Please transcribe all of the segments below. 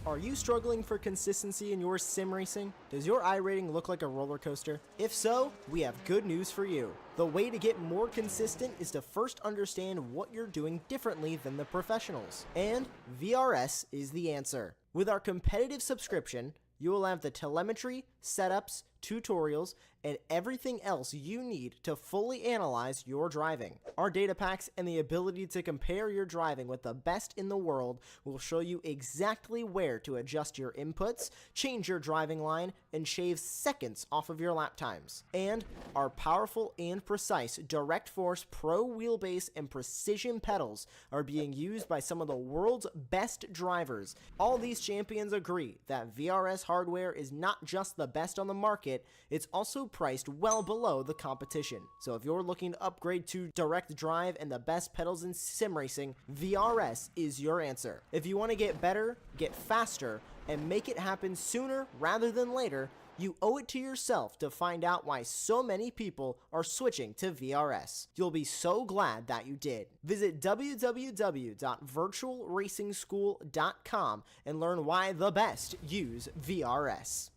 Are you struggling for consistency in your sim racing? Does your iRating look like a roller coaster? If so, we have good news for you. The way to get more consistent is to first understand what you're doing differently than the professionals. And VRS is the answer. With our competitive subscription, you will have the telemetry, setups, tutorials, and everything else you need to fully analyze your driving. Our data packs and the ability to compare your driving with the best in the world will show you exactly where to adjust your inputs, change your driving line, and shave seconds off of your lap times. And our powerful and precise Direct Force Pro wheelbase and precision pedals are being used by some of the world's best drivers. All these champions agree that VRS hardware is not just the best on the market, it's also priced well below the competition. So if you're looking to upgrade to direct drive and the best pedals in sim racing, VRS is your answer. If you want to get better, get faster, and make it happen sooner rather than later, you owe it to yourself to find out why so many people are switching to VRS. You'll be so glad that you did. Visit www.virtualracingschool.com and learn why the best use VRS.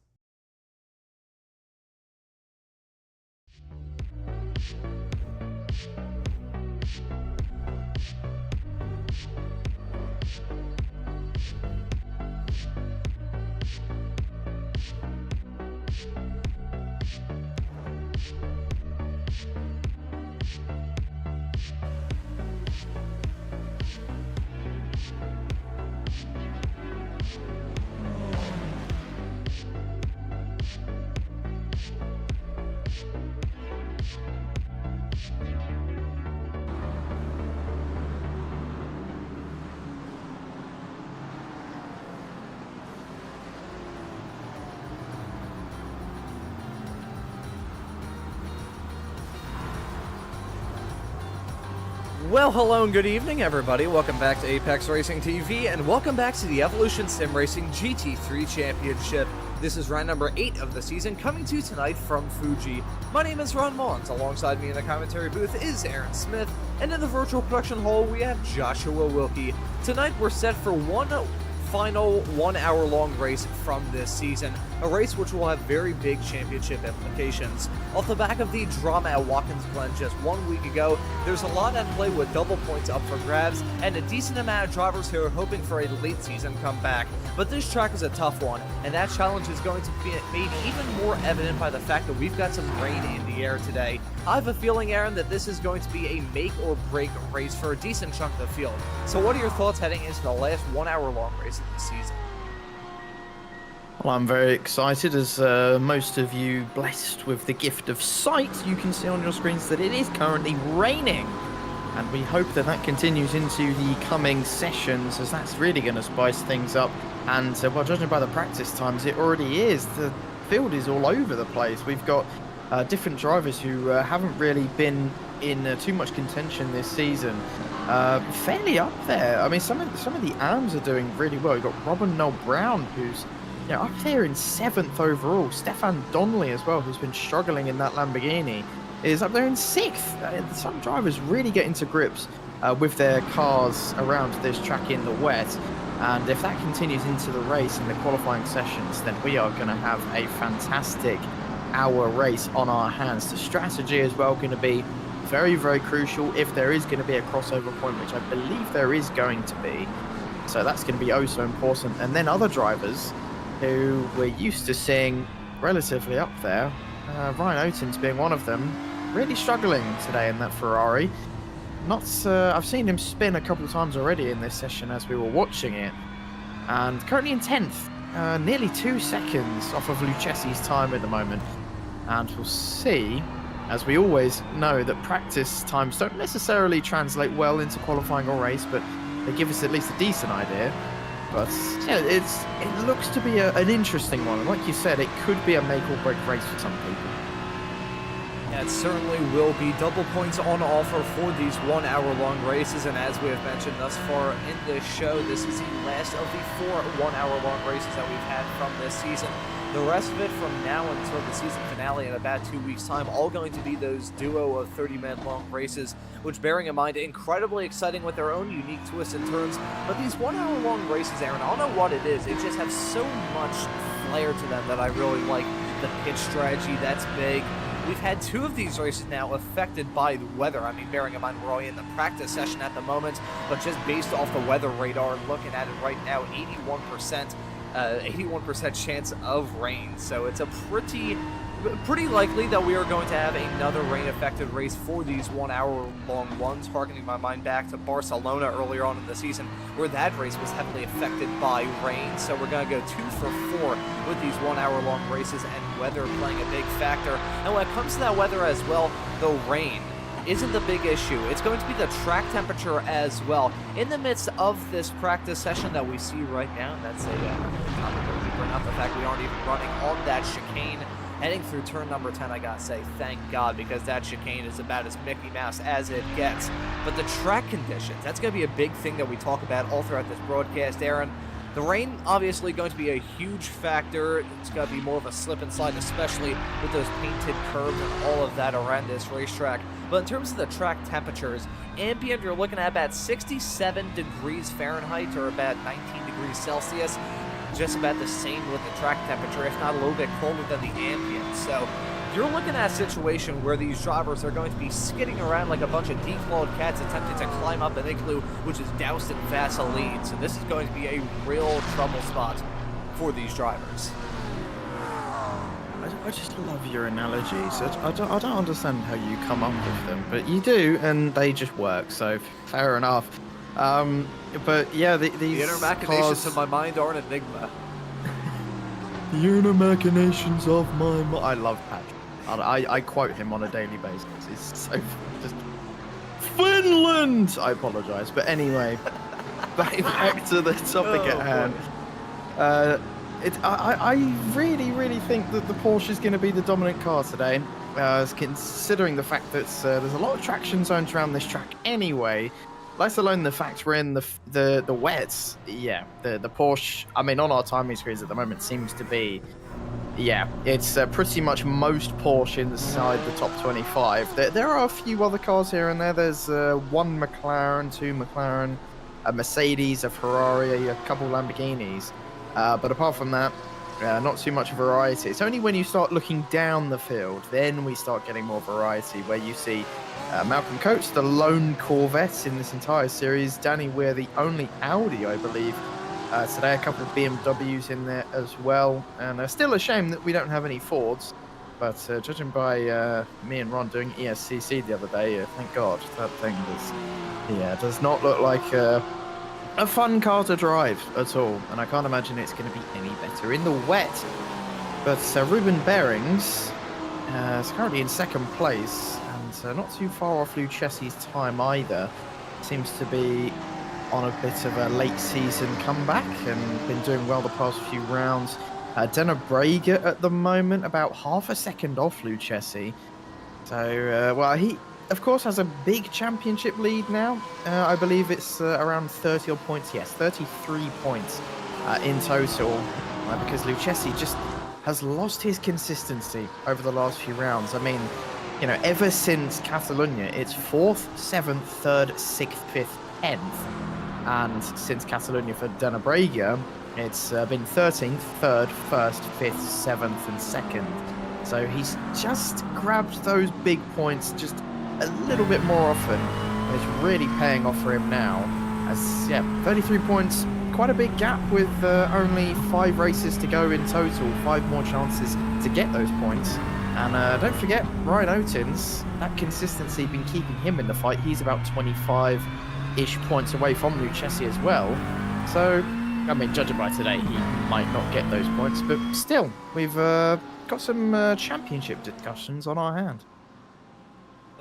Well, hello and good evening, everybody. Welcome back to Apex Racing TV, and welcome back to the Evolution Sim Racing GT3 Championship. This is round number 8 of the season, coming to you tonight from Fuji. My name is Ron Mullins. Alongside me in the commentary booth is Aaron Smith, and in the virtual production hall we have Joshua Wilkie. Tonight we're set for one final 1 hour long race from this season, a race which will have very big championship implications. Off the back of the drama at Watkins Glen just 1 week ago, there's a lot at play with double points up for grabs and a decent amount of drivers who are hoping for a late season comeback. But this track is a tough one, and that challenge is going to be made even more evident by the fact that we've got some rain in the air today. I have a feeling, Aaron, that this is going to be a make or break race for a decent chunk of the field. So what are your thoughts heading into the last 1 hour long race of the season? Well, I'm very excited, as most of you blessed with the gift of sight, you can see on your screens that it is currently raining. And we hope that that continues into the coming sessions, as that's really going to spice things up. And well, judging by the practice times, it already is. The field is all over the place. We've got different drivers who haven't really been in too much contention this season. Fairly up there. I mean, some of the ARMs are doing really well. You've got Robin Noel Brown, who's up there in 7th overall. Stefan Donnelly as well, who's been struggling in that Lamborghini, is up there in 6th. Some drivers really get into grips with their cars around this track in the wet. And if that continues into the race in the qualifying sessions, then we are going to have a fantastic hour race on our hands. The strategy as well going to be very, very crucial if there is going to be a crossover point, which I believe there is going to be. So that's going to be oh so important. And then other drivers who we're used to seeing relatively up there, Ryan Oaten's being one of them, really struggling today in that Ferrari. I've seen him spin a couple of times already in this session as we were watching it, and currently in 10th, nearly 2 seconds off of Lucchesi's time at the moment. And we'll see, as we always know, that practice times don't necessarily translate well into qualifying or race, but they give us at least a decent idea. But yeah, it looks to be an interesting one. And like you said, it could be a make or break race for some people. Yeah, it certainly will be double points on offer for these 1 hour long races, and as we have mentioned thus far in this show, this is the last of the 4 1 hour long races that we've had from this season. The rest of it from now until the season finale in about 2 weeks' time, all going to be those duo of 30-minute long races, which, bearing in mind, incredibly exciting with their own unique twists and turns. But these 1 hour long races, Aaron, I don't know what it is. They just have so much flair to them that I really like. The pitch strategy, that's big. We've had 2 of these races now affected by the weather. I mean, bearing in mind we're only in the practice session at the moment, but just based off the weather radar, looking at it right now, 81% chance of rain. So it's a pretty likely that we are going to have another rain-affected race for these 1 hour long ones, harkening my mind back to Barcelona earlier on in the season, where that race was heavily affected by rain. So we're going to go 2 for 4 with these 1 hour long races, and weather playing a big factor. And when it comes to that weather as well, the rain isn't the big issue. It's going to be the track temperature as well. In the midst of this practice session that we see right now, and that's not the fact we aren't even running on that chicane. Heading through turn number 10, I gotta say, thank God, because that chicane is about as Mickey Mouse as it gets. But the track conditions, that's gonna be a big thing that we talk about all throughout this broadcast, Aaron. The rain, obviously, going to be a huge factor. It's gonna be more of a slip and slide, especially with those painted curbs and all of that around this racetrack. But in terms of the track temperatures, ambient, you're looking at about 67 degrees Fahrenheit, or about 19 degrees Celsius. Just about the same with the track temperature, if not a little bit colder than the ambient. So you're looking at a situation where these drivers are going to be skidding around like a bunch of declawed cats attempting to climb up an igloo which is doused in Vaseline. So this is going to be a real trouble spot for these drivers. I just love your analogies. I don't understand how you come up with them, but you do, and they just work, so fair enough. But yeah, these The inner machinations of my mind are an enigma. The inner machinations of my mind. I love Patrick. I quote him on a daily basis. It's so just Finland. I apologise, but anyway, back to the topic at hand. I really think that the Porsche is going to be the dominant car today, considering the fact that there's a lot of traction zones around this track anyway. Let alone the fact we're in the wets. Yeah, the Porsche, I mean, on our timing screens at the moment seems to be, yeah, it's pretty much most Porsche inside the top 25. There are a few other cars here and there. There's 1 McLaren, 2 McLaren, a Mercedes, a Ferrari, a couple Lamborghinis. But apart from that, not too much variety. It's only when you start looking down the field, then we start getting more variety, where you see Malcolm Coates, the lone Corvette in this entire series. Danny Weir, the only Audi, I believe. Today, a couple of BMWs in there as well. And still a shame that we don't have any Fords. But judging by me and Ron doing ESCC the other day, thank God, that thing does not look like a fun car to drive at all. And I can't imagine it's going to be any better in the wet. But Ruben Bearings is currently in 2nd place. Not too far off Lucchesi's time either. Seems to be on a bit of a late season comeback and been doing well the past few rounds. Denobrega at the moment about half a second off Lucchesi. So, well, he of course has a big championship lead now. I believe it's around 30 odd points. Yes, 33 points in total, because Lucchesi just has lost his consistency over the last few rounds. I mean, you know, ever since Catalonia, it's 4th, 7th, 3rd, 6th, 5th, 10th. And since Catalonia for Denobrega, it's been 13th, 3rd, 1st, 5th, 7th, and 2nd. So he's just grabbed those big points just a little bit more often. It's really paying off for him now. As, yeah, 33 points, quite a big gap with only 5 races to go in total, 5 more chances to get those points. And don't forget, Ryan Otins, that consistency been keeping him in the fight. He's about 25-ish points away from Lucchesi as well. So, I mean, judging by today, he might not get those points. But still, we've got some championship discussions on our hand.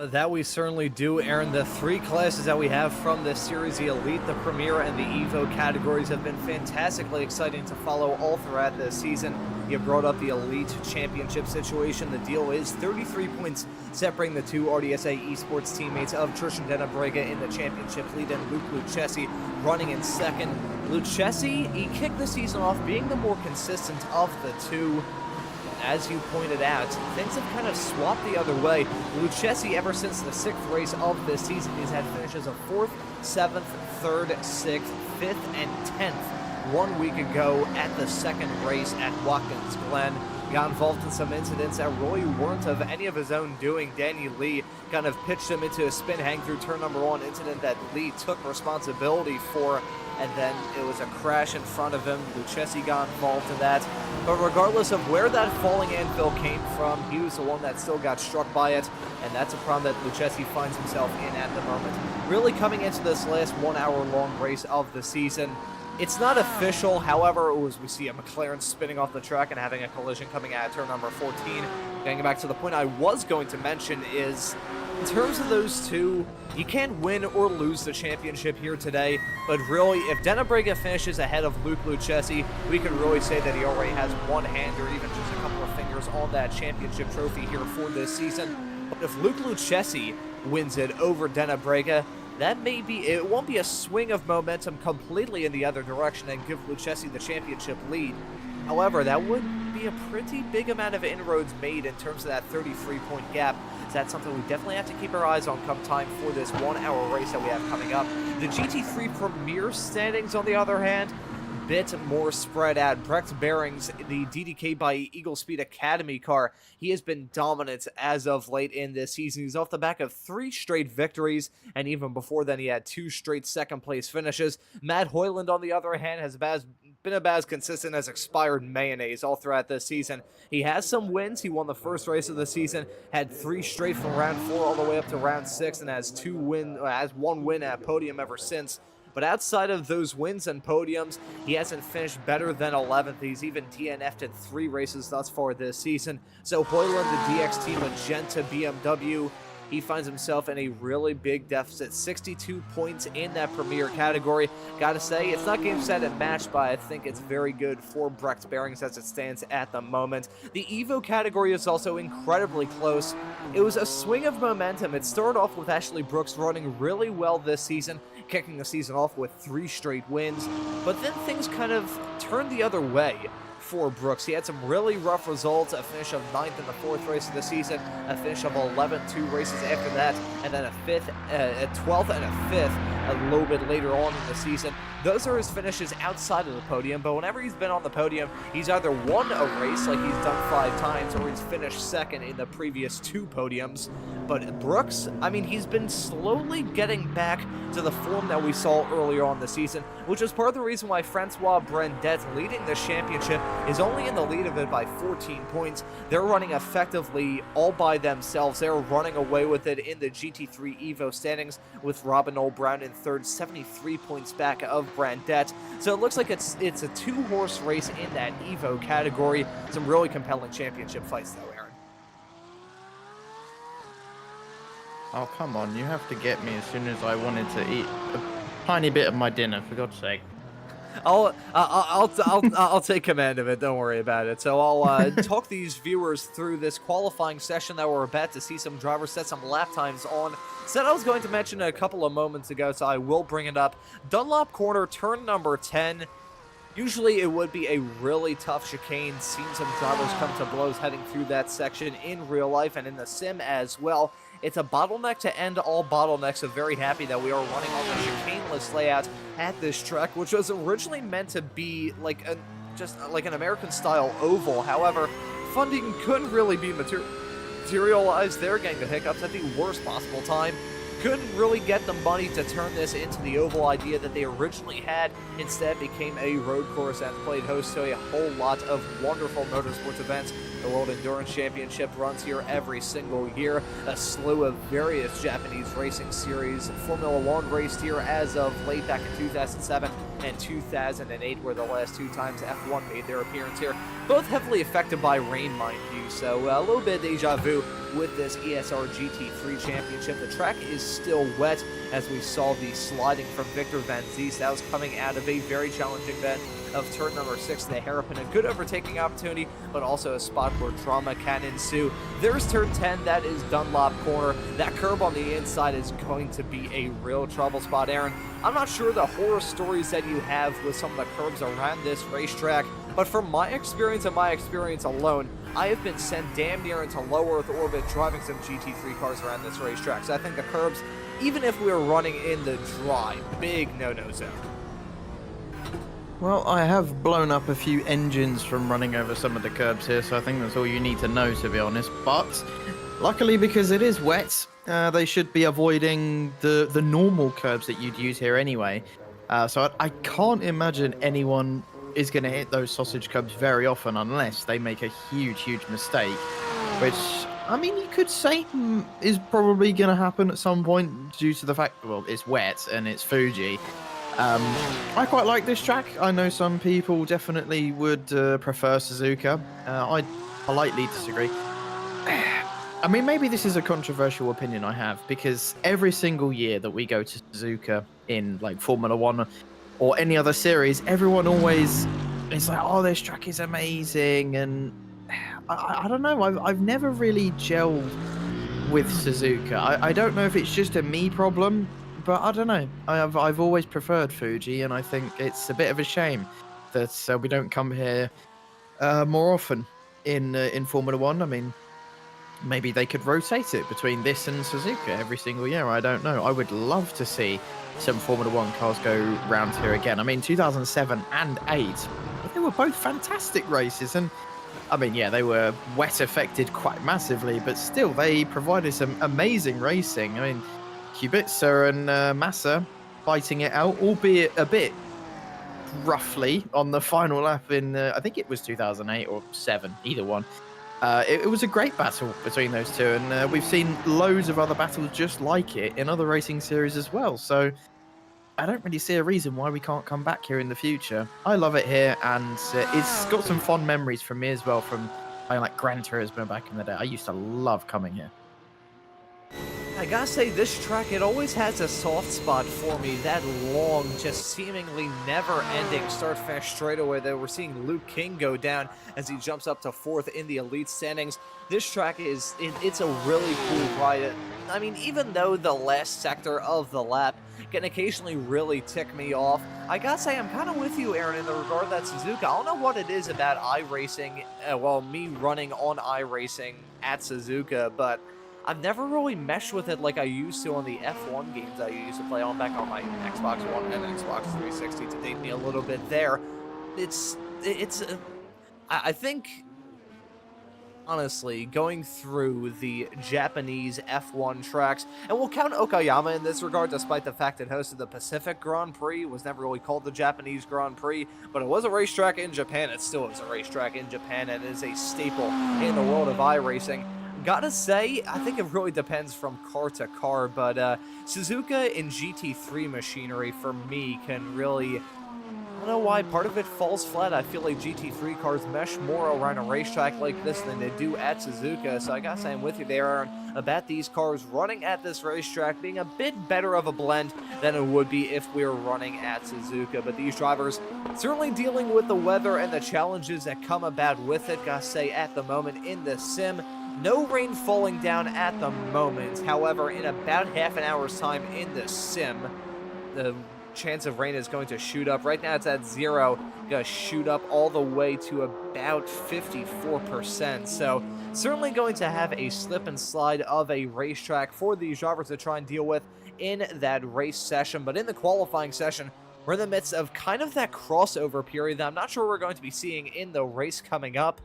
That we certainly do, Aaron. The three classes that we have from this series, the Elite, the Premier, and the Evo categories, have been fantastically exciting to follow all throughout this season. You brought up the Elite Championship situation. The deal is 33 points separating the two RDSA esports teammates of Trishan Denobrega in the championship lead and Luke Lucchesi running in second. Lucchesi, he kicked the season off being the more consistent of the two. As you pointed out, things have kind of swapped the other way. Lucchesi, ever since the 6th race of this season, has had finishes of 4th, 7th, 3rd, 6th, 5th, and 10th 1 week ago at the 2nd race at Watkins Glen. Got involved in some incidents that really weren't of any of his own doing. Danny Lee kind of pitched him into a spin hang through turn number 1, incident that Lee took responsibility for, and then it was a crash in front of him. Lucchesi got involved in that. But regardless of where that falling anvil came from, he was the one that still got struck by it, and that's a problem that Lucchesi finds himself in at the moment. Really coming into this last 1 hour long race of the season, it's not official, however, as we see a McLaren spinning off the track and having a collision coming out of turn number 14. Getting back to the point I was going to mention is, in terms of those two, you can't win or lose the championship here today, but really, if Denobrega finishes ahead of Luke Lucchesi, we could really say that he already has one hand or even just a couple of fingers on that championship trophy here for this season. But if Luke Lucchesi wins it over Denobrega, that may be, it won't be a swing of momentum completely in the other direction and give Lucchesi the championship lead. However, that would be a pretty big amount of inroads made in terms of that 33-point gap. So that's something we definitely have to keep our eyes on come time for this 1 hour race that we have coming up. The GT3 Premier standings, on the other hand, bit more spread out. Brecht Bearings, the DDK by Eagle Speed Academy car, he has been dominant as of late in this season. He's off the back of 3 straight victories, and even before then he had 2 straight second-place finishes. Matt Hoyland, on the other hand, has been about as consistent as expired mayonnaise all throughout this season. He has some wins. He won the first race of the season, had 3 straight from round 4 all the way up to round 6, and has 1 win at podium ever since. But outside of those wins and podiums, he hasn't finished better than 11th. He's even DNF'd in 3 races thus far this season. So Hoyland, the DXT Magenta BMW, he finds himself in a really big deficit. 62 points in that Premier category. Gotta say, it's not game, set, and match, but I think it's very good for Brecht Bearings as it stands at the moment. The Evo category is also incredibly close. It was a swing of momentum. It started off with Ashley Brooks running really well this season, kicking the season off with 3 straight wins, but then things kind of turned the other way for Brooks. He had some really rough results, a finish of 9th in the 4th race of the season, a finish of 11th 2 races after that, and then a 12th and a 5th a little bit later on in the season. Those are his finishes outside of the podium, but whenever he's been on the podium, he's either won a race like he's done 5 times, or he's finished 2nd in the previous 2 podiums. But Brooks, I mean, he's been slowly getting back to the form that we saw earlier on the season, which is part of the reason why Francois Brendet, leading the championship, is only in the lead of it by 14 points. They're running effectively all by themselves. They're running away with it in the GT3 Evo standings, with Robin O'Brien in 3rd, 73 points back of Brandet. So it looks like it's a 2-horse race in that Evo category. Some really compelling championship fights though, Aaron. Oh, come on, you have to get me as soon as I wanted to eat a tiny bit of my dinner, for God's sake. I'll take command of it. Don't worry about it. So I'll talk these viewers through this qualifying session that we're about to see some drivers set some lap times on. Said I was going to mention it a couple of moments ago, so I will bring it up. Dunlop Corner, turn number 10. Usually it would be a really tough chicane. Seen some drivers come to blows heading through that section in real life and in the sim as well. It's a bottleneck to end all bottlenecks, so very happy that we are running on the chicaneless layout at this track, which was originally meant to be like just like an American-style oval. However, funding couldn't really be materialized. They're getting the hiccups at the worst possible time. Couldn't really get the money to turn this into the oval idea that they originally had. Instead, became a road course and played host to a whole lot of wonderful motorsports events The World Endurance Championship runs here every single year. A slew of various Japanese racing series. Formula One raced here as of late back in 2007 and 2008 were the last 2 times F1 made their appearance here. Both heavily affected by rain, mind you, so a little bit of deja vu with this ESR GT3 Championship. The track is still wet, as we saw the sliding from Victor Van Ziest. That was coming out of a very challenging bend of turn number 6, the hairpin. A good overtaking opportunity, but also a spot where drama can ensue. There's turn 10, that is Dunlop Corner. That curb on the inside is going to be a real trouble spot, Aaron. I'm not sure the horror stories that you have with some of the curbs around this racetrack, but from my experience and my experience alone, I have been sent damn near into low Earth orbit driving some GT3 cars around this racetrack. So I think the curbs, even if we were running in the dry, big no-no zone. Well, I have blown up a few engines from running over some of the curbs here, so I think that's all you need to know, to be honest. But luckily, because it is wet, they should be avoiding the normal curbs that you'd use here anyway. So I can't imagine anyone is going to hit those sausage curbs very often unless they make a huge mistake, which, I mean, you could say is probably going to happen at some point due to the fact, well, it's wet and it's Fuji. I quite like this track. I know some people definitely would prefer Suzuka. I politely disagree. I mean, maybe this is a controversial opinion I have, because every single year that we go to Suzuka in like Formula One or any other series, everyone always is like, oh, this track is amazing. And I don't know, I've never really gelled with Suzuka. I don't know if it's just a me problem, but I don't know. I've always preferred Fuji, and I think it's a bit of a shame that we don't come here more often in Formula One. I mean, maybe they could rotate it between this and Suzuka every single year. I don't know. I would love to see some Formula One cars go round here again. I mean, 2007 and 8, they were both fantastic races. And I mean, yeah, they were wet affected quite massively, but still, they provided some amazing racing. I mean, Kubica and Massa fighting it out, albeit a bit roughly on the final lap in, I think it was 2008 or 7, either one. It was a great battle between those two, and we've seen loads of other battles just like it in other racing series as well. So I don't really see a reason why we can't come back here in the future. I love it here, and it's got some fond memories from me as well, from like Gran Turismo back in the day. I used to love coming here. I gotta say, this track, it always has a soft spot for me. That long, just seemingly never-ending start-finish straightaway that we're seeing Luke King go down as he jumps up to 4th in the elite standings. This track is, it's a really cool ride. I mean, even though the last sector of the lap can occasionally really tick me off, I gotta say, I'm kind of with you, Aaron, in the regard that Suzuka, I don't know what it is about iRacing, well, me running on iRacing at Suzuka, but I've never really meshed with it like I used to on the F1 games I used to play on back on my Xbox One and Xbox 360, to date me a little bit there. I think, honestly, going through the Japanese F1 tracks, and we'll count Okayama in this regard, despite the fact it hosted the Pacific Grand Prix, was never really called the Japanese Grand Prix, but it was a racetrack in Japan. It still is a racetrack in Japan, and is a staple in the world of iRacing. Gotta say, I think it really depends from car to car, but Suzuka in GT3 machinery, for me, can really, I don't know why, part of it falls flat. I feel like GT3 cars mesh more around a racetrack like this than they do at Suzuka, so I gotta say I'm with you there, Aaron, about these cars running at this racetrack being a bit better of a blend than it would be if we were running at Suzuka. But these drivers certainly dealing with the weather and the challenges that come about with it. Gotta say, at the moment in the sim, no rain falling down at the moment. However, in about half an hour's time in the sim, the chance of rain is going to shoot up. Right now it's at 0. Gonna shoot up all the way to about 54%. So certainly going to have a slip and slide of a racetrack for these drivers to try and deal with in that race session. But in the qualifying session, we're in the midst of kind of that crossover period that I'm not sure we're going to be seeing in the race coming up.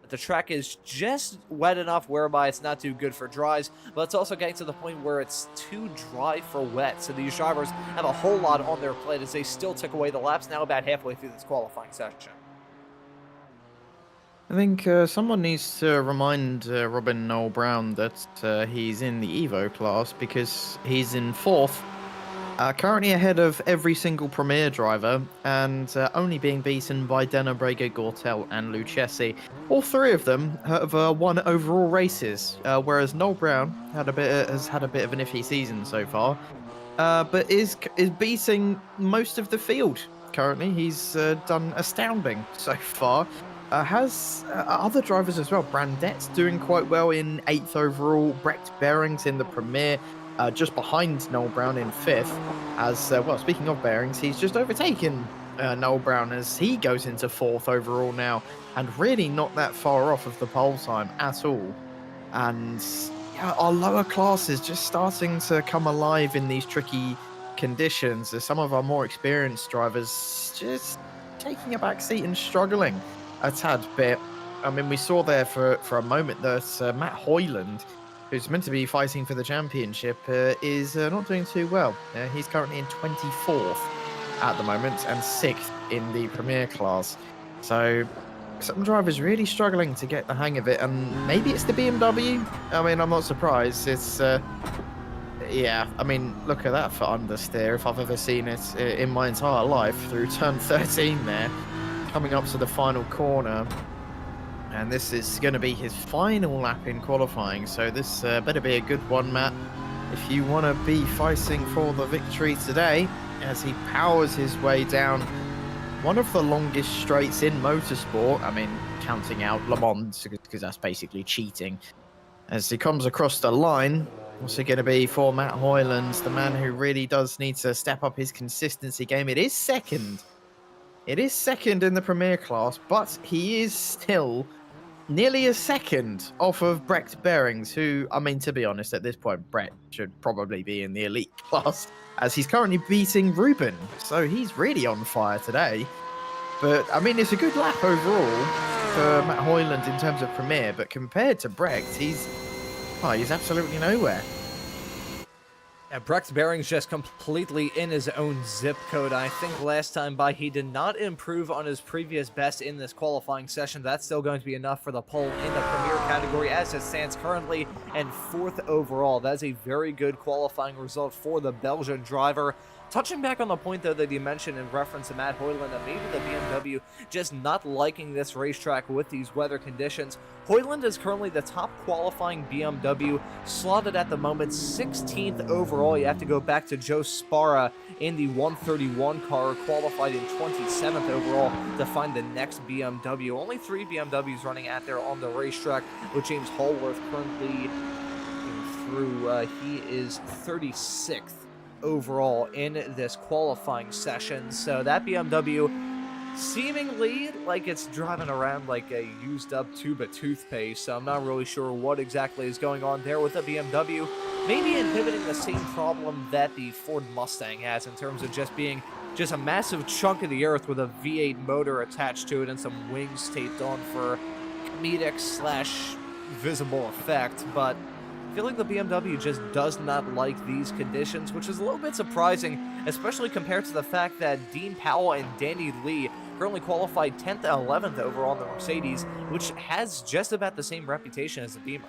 The track is just wet enough whereby it's not too good for dries, but it's also getting to the point where it's too dry for wet. So these drivers have a whole lot on their plate as they still took away the laps now about halfway through this qualifying session. I think someone needs to remind Robin Noel Brown that he's in the Evo class because he's in 4th, currently ahead of every single Premier driver and only being beaten by Denobrega, Gortel, and Lucchesi. All three of them have won overall races, whereas Noel Brown has had a bit of an iffy season so far, but is beating most of the field currently. He's done astounding so far. Has other drivers as well. Brandet's doing quite well in 8th overall. Brecht Bearings in the Premier, just behind Noel Brown in 5th. As well, speaking of Bearings, he's just overtaken Noel Brown as he goes into 4th overall now, and really not that far off of the pole time at all. And yeah, our lower class is just starting to come alive in these tricky conditions, as some of our more experienced drivers just taking a back seat and struggling a tad bit. I mean, we saw there for a moment that Matt Hoyland, who's meant to be fighting for the championship, is not doing too well. He's currently in 24th at the moment and 6th in the Premier class. So some drivers really struggling to get the hang of it, and maybe it's the BMW. I mean, I'm not surprised. It's yeah, I mean, look at that for understeer if I've ever seen it in my entire life, through turn 13 there, coming up to the final corner. And this is going to be his final lap in qualifying, so this better be a good one, Matt, if you want to be fighting for the victory today, as he powers his way down one of the longest straights in motorsport. I mean, counting out Le Mans, because that's basically cheating. As he comes across the line, what's it going to be for Matt Hoyland, the man who really does need to step up his consistency game? It is second. It is second in the Premier class, but he is still nearly a second off of Brecht Bearings, who, I mean, to be honest, at this point, Brecht should probably be in the elite class, as he's currently beating Ruben. So he's really on fire today. But, I mean, it's a good lap overall for Matt Hoyland in terms of Premier, but compared to Brecht, he's absolutely nowhere. Yeah, Brecht Bearings just completely in his own zip code. I think last time by he did not improve on his previous best in this qualifying session. That's still going to be enough for the pole in the Premier category as it stands currently, and 4th overall. That is a very good qualifying result for the Belgian driver. Touching back on the point, though, that you mentioned in reference to Matt Hoyland, and maybe the BMW just not liking this racetrack with these weather conditions. Hoyland is currently the top qualifying BMW, slotted at the moment 16th overall. You have to go back to Joe Sparra in the 131 car, qualified in 27th overall to find the next BMW. Only 3 BMWs running out there on the racetrack, with James Hallworth currently through. He is 36th. Overall in this qualifying session. So that BMW seemingly like it's driving around like a used up tube of toothpaste. So I'm not really sure what exactly is going on there with the BMW. Maybe inhibiting the same problem that the Ford Mustang has in terms of just being just a massive chunk of the earth with a V8 motor attached to it and some wings taped on for comedic / visible effect. But I feel like the BMW just does not like these conditions, which is a little bit surprising, especially compared to the fact that Dean Powell and Danny Lee currently qualified 10th and 11th overall in the Mercedes, which has just about the same reputation as the Beamer.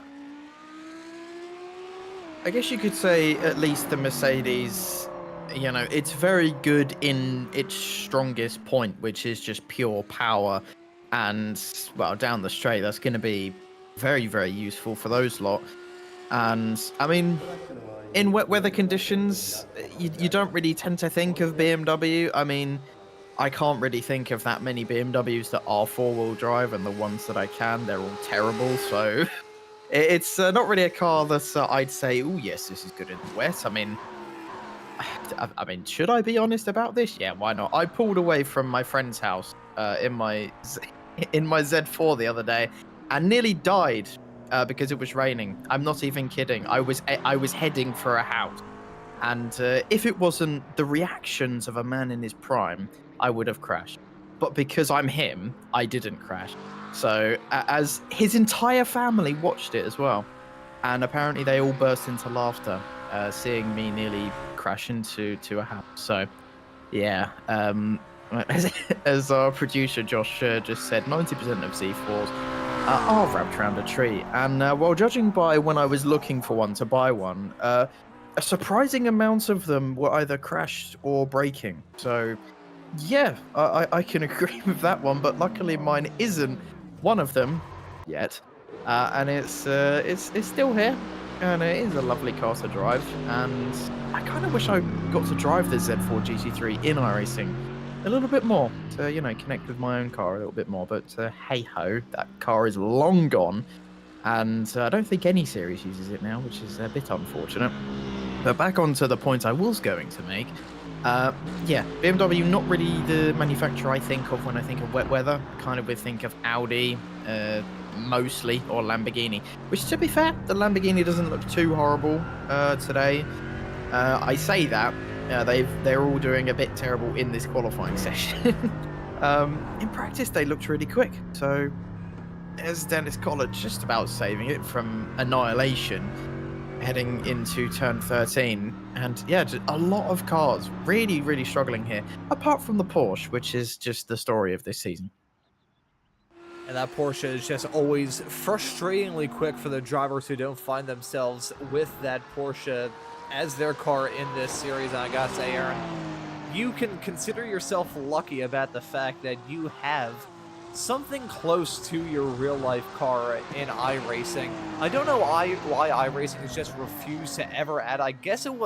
I guess you could say at least the Mercedes, you know, it's very good in its strongest point, which is just pure power. And, well, down the straight, that's going to be very, very useful for those lot. And, I mean, in wet weather conditions, you don't really tend to think of BMW. I mean, I can't really think of that many BMWs that are four-wheel drive, and the ones that I can, they're all terrible. So it's not really a car that I'd say, oh, yes, this is good in the wet. I mean, should I be honest about this? Yeah, why not? I pulled away from my friend's house in my Z4 the other day and nearly died. Because it was raining. I'm not even kidding. I was heading for a house, and if it wasn't the reactions of a man in his prime, I would have crashed. But because I'm him, I didn't crash. So as his entire family watched it as well, and apparently they all burst into laughter, seeing me nearly crash into a house. So yeah, As our producer Josh just said, 90% of Z4s are wrapped around a tree. And while judging by when I was looking for one to buy one, a surprising amount of them were either crashed or breaking. So, yeah, I can agree with that one. But luckily, mine isn't one of them yet, and it's still here, and it is a lovely car to drive. And I kind of wish I got to drive the Z4 GT3 in iRacing a little bit more to, connect with my own car a little bit more. But hey ho, that car is long gone, and I don't think any series uses it now, which is a bit unfortunate. But back onto the point I was going to make. Yeah, BMW not really the manufacturer I think of when I think of wet weather. Kind of would think of Audi, mostly, or Lamborghini. Which, to be fair, the Lamborghini doesn't look too horrible today. I say that. They're all doing a bit terrible in this qualifying session. In practice, they looked really quick. So, there's Dennis Collard just about saving it from annihilation, heading into turn 13. And yeah, just a lot of cars really, really struggling here, apart from the Porsche, which is just the story of this season. And that Porsche is just always frustratingly quick for the drivers who don't find themselves with that Porsche as their car in this series. And I gotta say, Aaron, you can consider yourself lucky about the fact that you have something close to your real-life car in iRacing. I don't know why iRacing has just refused to ever add. I guess at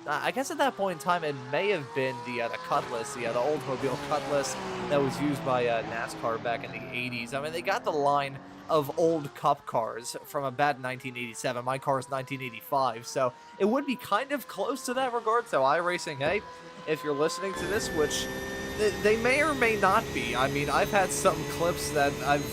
that point in time it may have been the Cutlass, the Oldsmobile Cutlass that was used by NASCAR back in the 80s. I mean, they got the line of old Cup cars from about 1987. My car is 1985, so it would be kind of close to that regard. So iRacing, hey, if you're listening to this, which they may or may not be. I mean, I've had some clips that I've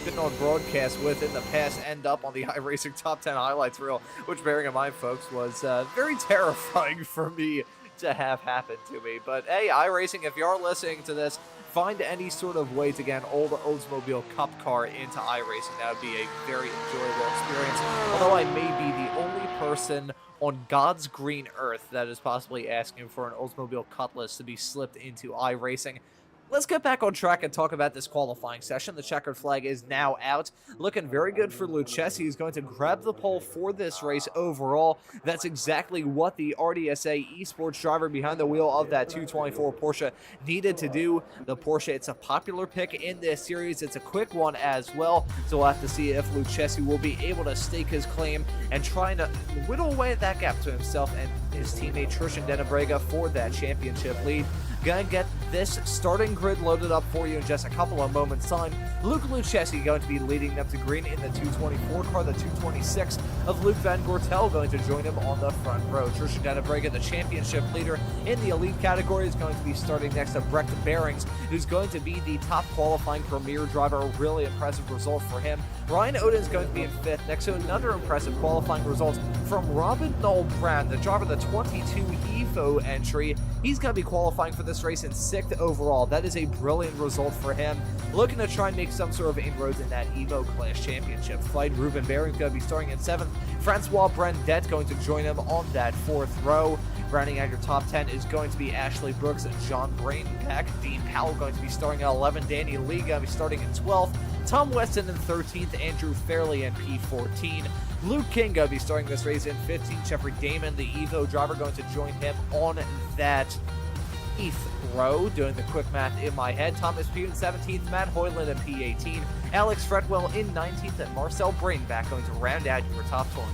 been on broadcast with in the past end up on the iRacing Top 10 highlights reel, which, bearing in mind, folks, was very terrifying for me to have happen to me. But hey, iRacing, if you are listening to this, find any sort of way to get an old Oldsmobile Cup car into iRacing. That would be a very enjoyable experience. Although I may be the only person on God's green earth that is possibly asking for an Oldsmobile Cutlass to be slipped into iRacing. Let's get back on track and talk about this qualifying session. The checkered flag is now out. Looking very good for Lucchesi. He's going to grab the pole for this race overall. That's exactly what the RDSA esports driver behind the wheel of that 224 Porsche needed to do. The Porsche, it's a popular pick in this series. It's a quick one as well. So we'll have to see if Lucchesi will be able to stake his claim and trying to whittle away that gap to himself and his teammate Trishan Denobrega for that championship lead. Gonna get this starting grid loaded up for you in just a couple of moments' time. Luke Lucchesi going to be leading them to green in the 224 car. The 226 of Luke Van Gortel going to join him on the front row. Trishan Denobrega, the championship leader in the elite category, is going to be starting next to Brecht Behrings, who's going to be the top qualifying premier driver. A really impressive result for him. Ryan Odin is going to be in fifth, next to another impressive qualifying result from Robin Noel Brown, the driver of the 22 Evo entry. He's going to be qualifying for this race in sixth overall. That is a brilliant result for him. Looking to try and make some sort of inroads in that Evo Class Championship fight. Ruben Behrings going to be starting in seventh. Francois Brendette going to join him on that fourth row. Rounding out your top 10 is going to be Ashley Brooks and John Brainback. Dean Powell going to be starting at 11. Danny Lee going to be starting in 12th. Tom Weston in 13th. Andrew Fairley in P14. Luke King going to be starting this race in 15th. Jeffrey Damon, the Evo driver, going to join him on that 8th row. Doing the quick math in my head. Thomas Pugh in 17th. Matt Hoyland in P18. Alex Fretwell in 19th. And Marcel Brainback going to round out your top 20.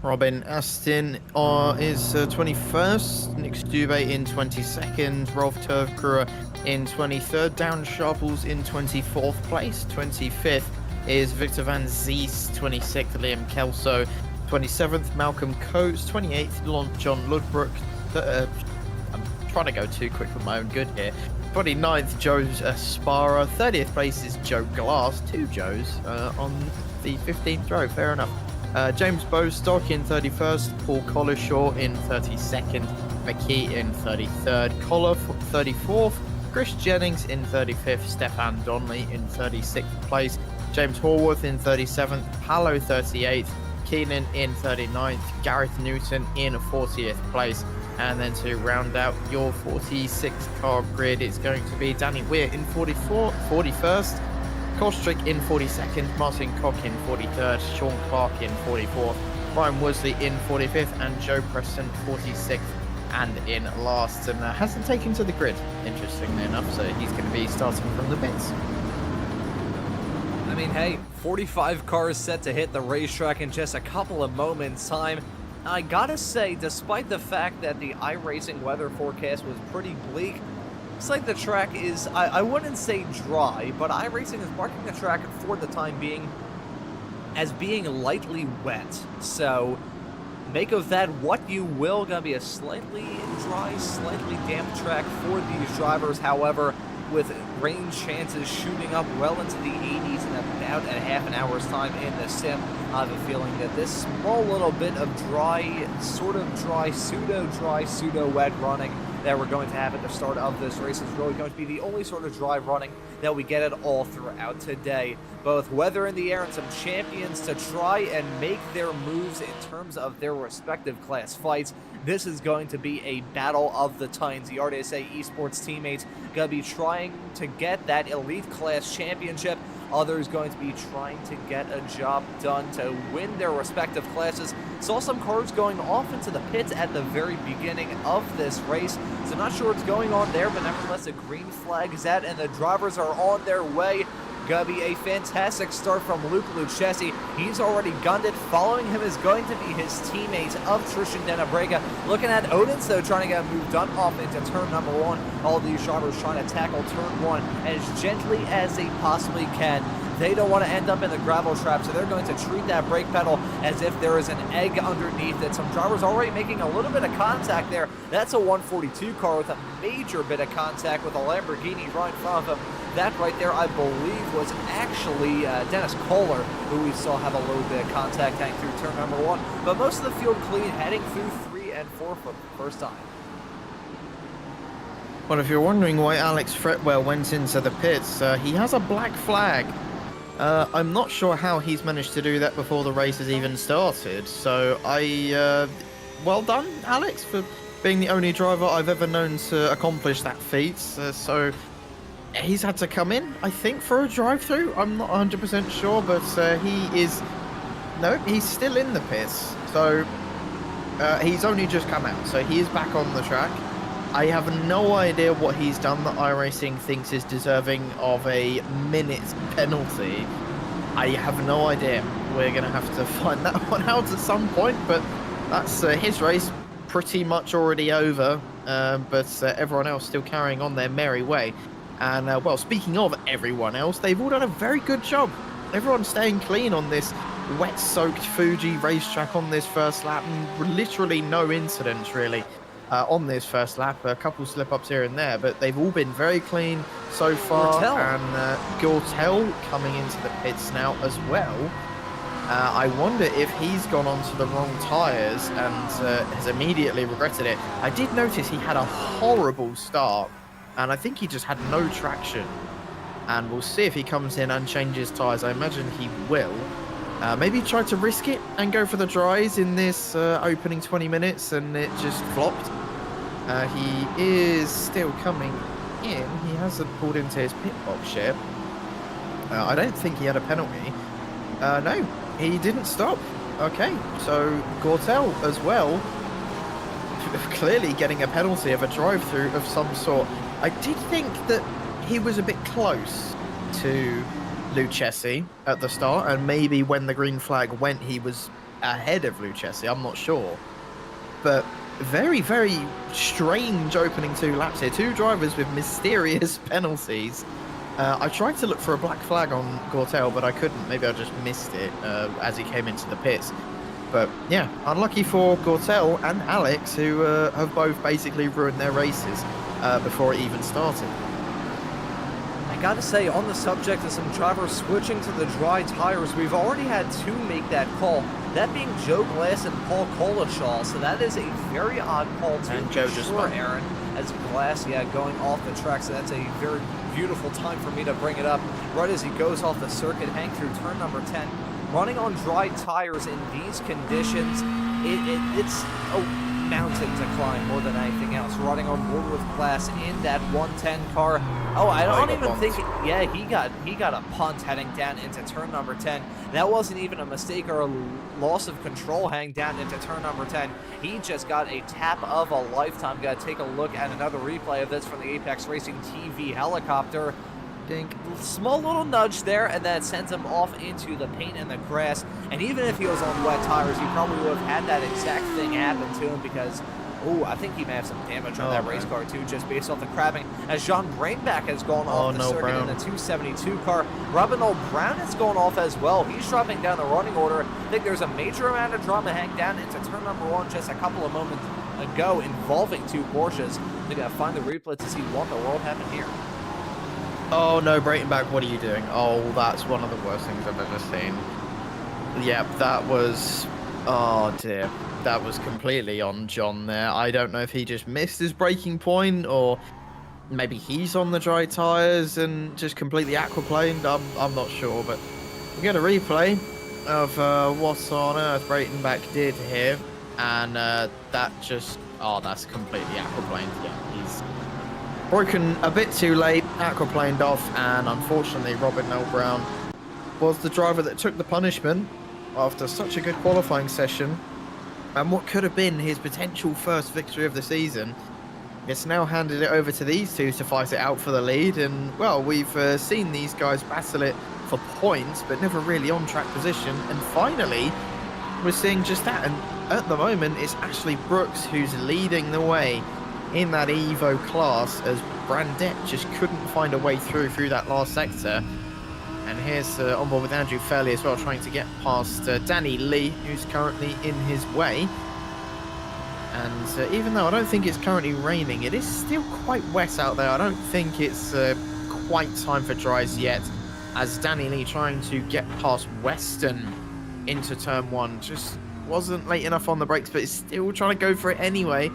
Robin Astin is 21st, Nick Stube in 22nd, Rolf Turvkruer in 23rd, Darren Sharples in 24th place, 25th is Victor Van Zees, 26th Liam Kelso, 27th Malcolm Coates, 28th John Ludbrook, I'm trying to go too quick for my own good here, 29th Joe Spara, 30th place is Joe Glass, two Joes on the 15th row, fair enough. James Bostock in 31st, Paul Collishaw in 32nd, McKee in 33rd, Collar 34th, Chris Jennings in 35th, Stefan Donnelly in 36th place, James Horworth in 37th, Palo 38th, Keenan in 39th, Gareth Newton in 40th place. And then to round out your 46 car grid, it's going to be Danny Weir in 41st, Kostrick in 42nd, Martin Cock in 43rd, Sean Clark in 44th, Ryan Worsley in 45th, and Joe Preston 46th and in last. And hasn't taken to the grid, interestingly enough, so he's going to be starting from the pits. I mean, hey, 45 cars set to hit the racetrack in just a couple of moments' time. I gotta say, despite the fact that the iRacing weather forecast was pretty bleak, looks like the track is, I wouldn't say dry, but iRacing is marking the track for the time being as being lightly wet. So make of that what you will. Gonna be a slightly dry, slightly damp track for these drivers. However, with rain chances shooting up well into the 80s in about a half an hour's time in the sim, I have a feeling that this small little bit of dry, sort of dry, pseudo-wet running that we're going to have at the start of this race is really going to be the only sort of dry running that we get at all throughout today. Both weather in the air and some champions to try and make their moves in terms of their respective class fights. This is going to be a battle of the titans. The RDSA esports teammates going to be trying to get that elite class championship. Others going to be trying to get a job done to win their respective classes. Saw some cars going off into the pits at the very beginning of this race, so not sure what's going on there, but nevertheless a green flag is out and the drivers are on their way. Gonna be a fantastic start from Luke Lucchesi. He's already gunned it. Following him is going to be his teammate of Trishan Denobrega. Looking at Odins, though, trying to get a move done off into turn number 1. All of these drivers trying to tackle turn 1 as gently as they possibly can. They don't want to end up in the gravel trap, so they're going to treat that brake pedal as if there is an egg underneath it. Some drivers already making a little bit of contact there. That's a 142 car with a major bit of contact with a Lamborghini right in front of him. That right there, I believe, was actually Dennis Kohler, who we saw have a little bit of contact heading through turn number 1. But most of the field clean, heading through 3 and 4 for the first time. Well, if you're wondering why Alex Fretwell went into the pits, he has a black flag. I'm not sure how he's managed to do that before the race has even started. So well done, Alex, for being the only driver I've ever known to accomplish that feat. So he's had to come in, I think, for a drive-through. I'm not 100% sure, but he's still in the pits. So he's only just come out, so he is back on the track. I have no idea what he's done that iRacing thinks is deserving of a minute penalty. I have no idea. We're going to have to find that one out at some point, but that's his race pretty much already over, but everyone else still carrying on their merry way. And, well, speaking of everyone else, they've all done a very good job. Everyone's staying clean on this wet-soaked Fuji racetrack on this first lap, and literally no incidents, really. On this first lap, a couple slip-ups here and there, but they've all been very clean so far. Gortel. And Gortel coming into the pits now as well. I wonder if he's gone onto the wrong tyres and has immediately regretted it. I did notice he had a horrible start, and I think he just had no traction. And we'll see if he comes in and changes tyres. I imagine he will. Maybe try to risk it and go for the dries in this opening 20 minutes, and it just flopped. He is still coming in. He hasn't pulled into his pit box yet. I don't think he had a penalty. No, he didn't stop. Okay, so Gortel as well, clearly getting a penalty of a drive-through of some sort. I did think that he was a bit close to Lucchesi at the start, and maybe when the green flag went, he was ahead of Lucchesi. I'm not sure. But very, very strange opening 2 laps here. 2 drivers with mysterious penalties. I tried to look for a black flag on Gortel, but I couldn't. Maybe I just missed it as he came into the pits. But yeah, unlucky for Gortel and Alex, who have both basically ruined their races before it even started. I gotta say, on the subject of some drivers switching to the dry tires, we've already had 2 make that call. That being Joe Glass and Paul Coleshaw, so that is a very odd call too. And Joe just won. Aaron, as Glass, going off the track, so that's a very beautiful time for me to bring it up. Right as he goes off the circuit, hang through turn number 10. Running on dry tires in these conditions, it's mountain to climb more than anything else. Running on board with class in that 110 car. Oh, I don't even think. Yeah, he got a punt heading down into turn number 10. That wasn't even a mistake or a loss of control heading down into turn number 10. He just got a tap of a lifetime. Got to take a look at another replay of this from the Apex Racing TV helicopter. Dink. Small little nudge there, and that sends him off into the paint and the grass. And even if he was on wet tires, he probably would have had that exact thing happen to him because, oh, I think he may have some damage on that race car too, just based off the crabbing. As Jean Brainback has gone off the circuit in the 272 car. Robin O'Brien has gone off as well. He's dropping down the running order. I think there's a major amount of drama hanging down into turn number 1 just a couple of moments ago involving 2 Porsches. They got to find the replay to see what the world happened here. Oh no, Breitenbach, what are you doing? Oh, that's one of the worst things I've ever seen. Yep, that was... Oh dear. That was completely on John there. I don't know if he just missed his braking point or maybe he's on the dry tyres and just completely aquaplaned. I'm not sure, but we get a replay of what on earth Breitenbach did here. And that just... Oh, that's completely aquaplaned. Yeah, he's... broken a bit too late, aquaplaned off, and unfortunately Robin Brown was the driver that took the punishment after such a good qualifying session, and what could have been his potential first victory of the season. It's now handed it over to these two to fight it out for the lead, and well, we've seen these guys battle it for points, but never really on track position, and finally we're seeing just that, and at the moment it's Ashley Brooks who's leading the way in that Evo class, as Brandette just couldn't find a way through that last sector. And here's on board with Andrew Fairley as well, trying to get past Danny Lee, who's currently in his way. And even though I don't think it's currently raining, it is still quite wet out there. I don't think it's quite time for dries yet, as Danny Lee trying to get past Weston into turn 1 just wasn't late enough on the brakes, but is still trying to go for it anyway,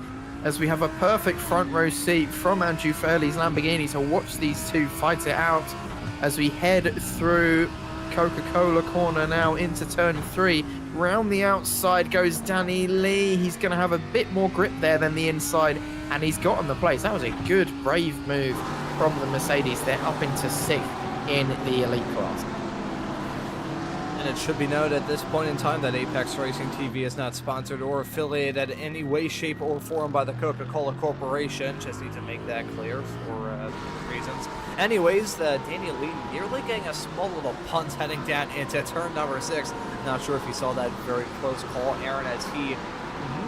as we have a perfect front row seat from Andrew Fairley's Lamborghini to watch these two fight it out as we head through Coca-Cola corner now into turn 3. Round the outside goes Danny Lee. He's going to have a bit more grip there than the inside, and he's gotten the place. That was a good, brave move from the Mercedes. They're up into 6th in the elite class. And it should be noted at this point in time that Apex Racing TV is not sponsored or affiliated in any way, shape, or form by the Coca-Cola Corporation. Just need to make that clear for reasons. Anyways, Daniel Lee nearly getting a small little punt heading down into turn number 6. Not sure if you saw that very close call, Aaron, as he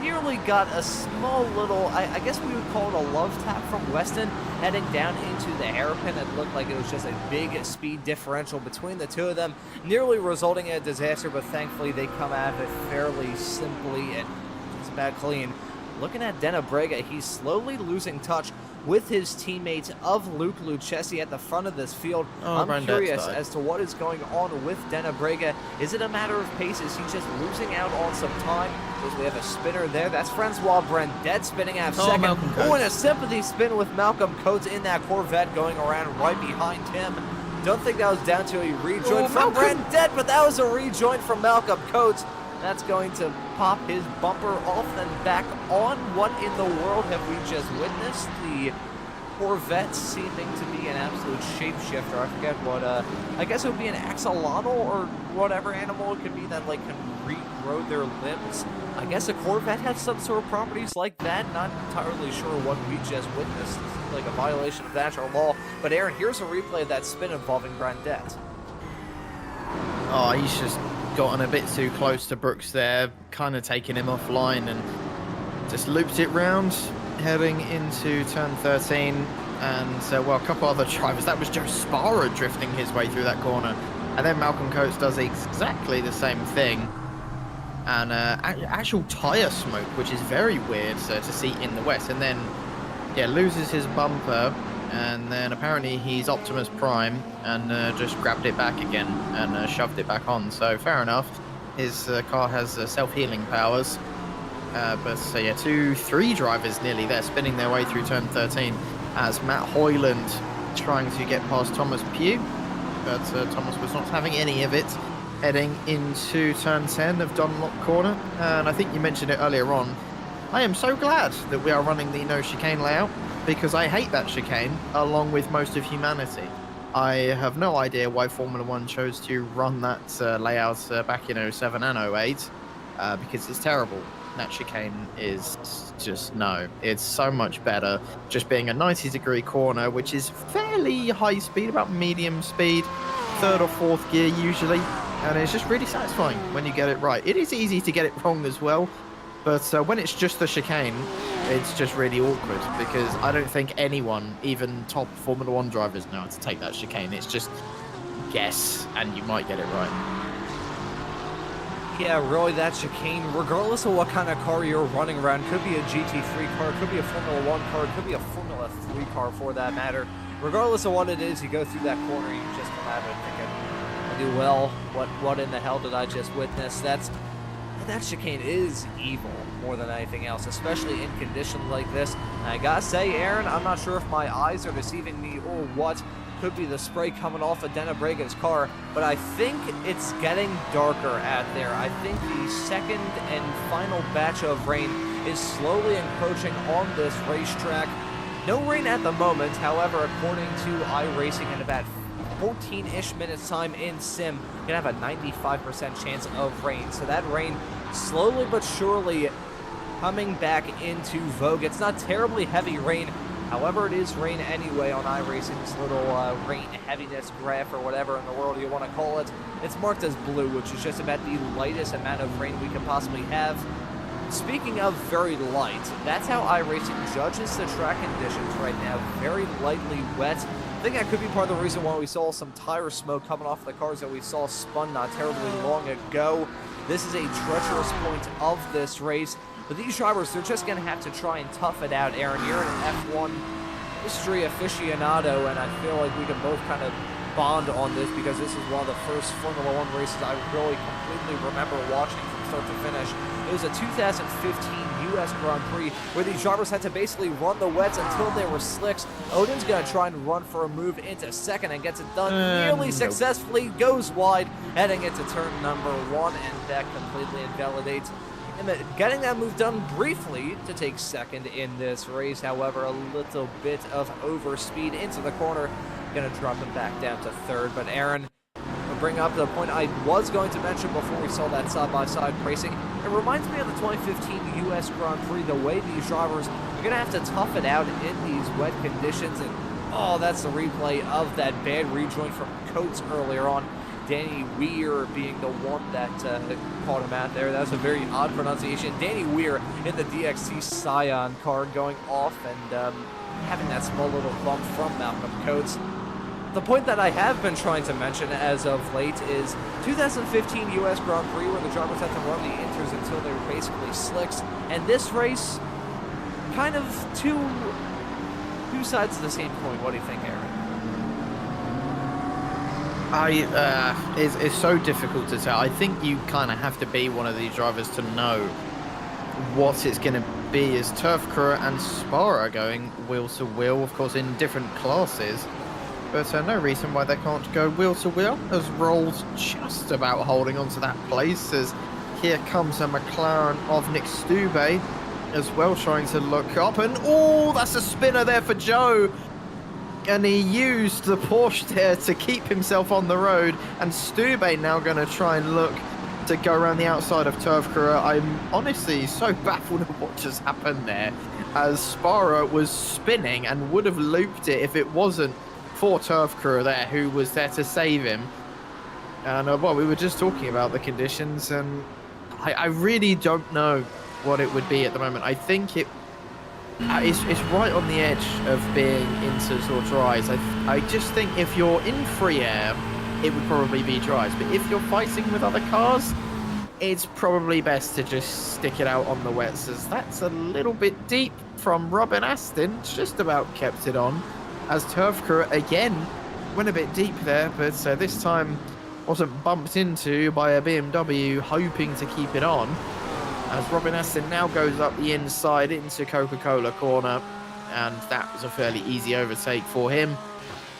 nearly got a small little, I guess we would call it a love tap from Weston, heading down into the hairpin. It looked like it was just a big speed differential between the two of them, nearly resulting in a disaster, but thankfully they come out of it fairly simply and just about clean. Looking at Denobrega, he's slowly losing touch with his teammates of Luke Lucchesi at the front of this field. I'm curious as to what is going on with Denobrega. Is it a matter of pace? Is he just losing out on some time? Because we have a spinner there. That's Francois Brandette spinning out second. Oh, and a sympathy spin with Malcolm Coates in that Corvette going around right behind him. Don't think that was down to a rejoin from Brandette, but that was a rejoin from Malcolm Coates. That's going to pop his bumper off and back on. What in the world have we just witnessed? The Corvette seeming to be an absolute shapeshifter. I forget what, I guess it would be an axolotl or whatever animal it could be that, like, can regrow their limbs. I guess a Corvette has some sort of properties like that. Not entirely sure what we just witnessed. It's like a violation of natural law. But Aaron, here's a replay of that spin involving Brandette. Oh, he's just gotten a bit too close to Brooks there, kind of taking him offline, and just looped it round, heading into turn 13. And well, a couple other drivers. That was Joe Sparrow drifting his way through that corner, and then Malcolm Coates does exactly the same thing. And actual tire smoke, which is very weird to see in the west. And then yeah, loses his bumper, and then apparently he's Optimus Prime and just grabbed it back again and shoved it back on. So fair enough, his car has self-healing powers. But so yeah, 3 drivers nearly there spinning their way through turn 13 as Matt Hoyland trying to get past Thomas Pugh, but Thomas was not having any of it, heading into turn 10 of Dunlop Corner. And I think you mentioned it earlier on, I am so glad that we are running the no chicane layout, because I hate that chicane along with most of humanity. I have no idea why Formula 1 chose to run that layout back in 07 and 08, because it's terrible. That chicane is just, no. It's so much better just being a 90-degree corner, which is fairly high speed, about medium speed, third or fourth gear usually, and it's just really satisfying when you get it right. It is easy to get it wrong as well, but when it's just the chicane, it's just really awkward, because I don't think anyone, even top Formula 1 drivers, know how to take that chicane. It's just guess, and you might get it right. Yeah, really, that chicane, regardless of what kind of car you're running around, could be a GT3 car, could be a Formula 1 car, could be a Formula 3 car for that matter. Regardless of what it is, you go through that corner, you just come out of it thinking, well, what in the hell did I just witness? That chicane is evil more than anything else, especially in conditions like this. And I gotta say, Aaron, I'm not sure if my eyes are deceiving me or what. Could be the spray coming off of Denobrega's car, but I think it's getting darker out there. I think the second and final batch of rain is slowly encroaching on this racetrack. No rain at the moment, however, according to iRacing, in about 14-ish minutes time in sim, you're gonna have a 95% chance of rain. So that rain slowly but surely coming back into vogue. It's not terribly heavy rain. However, it is rain anyway on iRacing's little rain heaviness graph, or whatever in the world you want to call it. It's marked as blue, which is just about the lightest amount of rain we can possibly have. Speaking of very light, that's how iRacing judges the track conditions right now. Very lightly wet. I think that could be part of the reason why we saw some tire smoke coming off the cars that we saw spun not terribly long ago. This is a treacherous point of this race. But these drivers, they're just going to have to try and tough it out. Aaron, you're an F1 history aficionado, and I feel like we can both kind of bond on this, because this is one of the first Formula 1 races I really completely remember watching from start to finish. It was a 2015 U.S. Grand Prix where these drivers had to basically run the wets until they were slicks. Odin's going to try and run for a move into second and gets it done nearly successfully, goes wide, heading into turn number 1, and that completely invalidates getting that move done briefly to take second in this race. However, a little bit of overspeed into the corner, going to drop him back down to third. But Aaron, to bring up the point I was going to mention before we saw that side-by-side racing, it reminds me of the 2015 U.S. Grand Prix, the way these drivers are going to have to tough it out in these wet conditions. And oh, that's the replay of that bad rejoin from Coates earlier on. Danny Weir being the one that caught him out there. That was a very odd pronunciation. Danny Weir in the DXT Scion car going off and having that small little bump from Malcolm Coates. The point that I have been trying to mention as of late is 2015 U.S. Grand Prix, where the drivers had to run the inters until they were basically slicks. And this race, kind of two sides of the same coin. What do you think, Aaron? It's so difficult to tell. I think you kind of have to be one of these drivers to know what it's going to be, as Turf Crew and Spa are going wheel to wheel, of course, in different classes. But no reason why they can't go wheel to wheel, as Roll's just about holding on to that place, as here comes a McLaren of Nick Stube as well, trying to look up, and oh, that's a spinner there for Joe. And he used the Porsche there to keep himself on the road, and Stube now going to try and look to go around the outside of Turf Crew. I'm honestly so baffled at what just happened there, as Sparrow was spinning and would have looped it if it wasn't for Turf Crew there, who was there to save him. And well, we were just talking about the conditions, and I really don't know what it would be at the moment. I think it's right on the edge of being inters or dries. I just think if you're in free air, it would probably be dries. But if you're fighting with other cars, it's probably best to just stick it out on the wets, as that's a little bit deep from Robin Aston. Just about kept it on, as Turf Crew again went a bit deep there, but this time wasn't bumped into by a BMW, hoping to keep it on. As Robin Aston now goes up the inside into Coca-Cola corner, and that was a fairly easy overtake for him,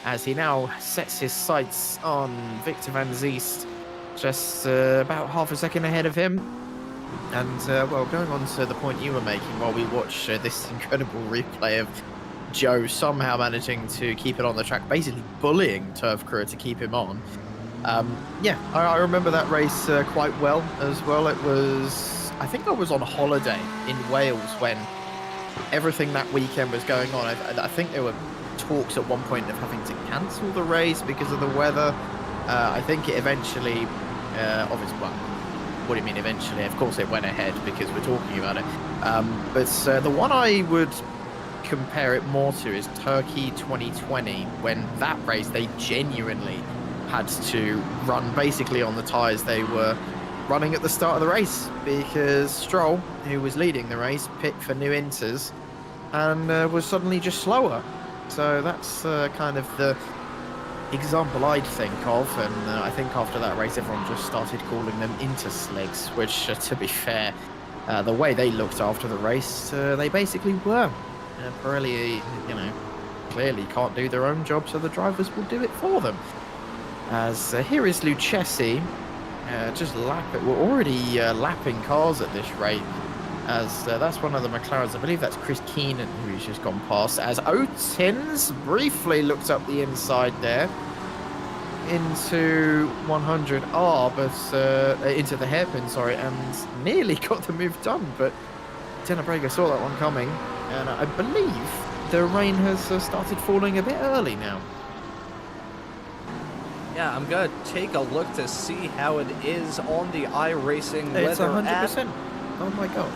as he now sets his sights on Victor Van Ziest, just about half a second ahead of him. And, well, going on to the point you were making while we watch this incredible replay of Joe somehow managing to keep it on the track, basically bullying Turf Crew to keep him on. Yeah, I remember that race quite well as well. It was, I think I was on holiday in Wales when everything that weekend was going on. I think there were talks at one point of having to cancel the race because of the weather. I think it eventually, obviously, well, what do you mean eventually? Of course it went ahead because we're talking about it. But the one I would compare it more to is Turkey 2020, when that race they genuinely had to run basically on the tyres they were running at the start of the race, because Stroll, who was leading the race, pit for new inters and was suddenly just slower. So that's kind of the example I'd think of, and I think after that race everyone just started calling them intersligs, which to be fair, the way they looked after the race, they basically were. Pirelli, you know, clearly can't do their own job, so the drivers will do it for them. As here is Lucchesi, just we're already lapping cars at this rate, as that's one of the McLarens. I believe that's Chris Keenan who's just gone past, as Otins briefly looked up the inside there into 100R, but into the hairpin, sorry, and nearly got the move done, but Denobrega saw that one coming, and I believe the rain has started falling a bit early now. Yeah, I'm going to take a look to see how it is on the iRacing It's weather 100%. app. Oh my god.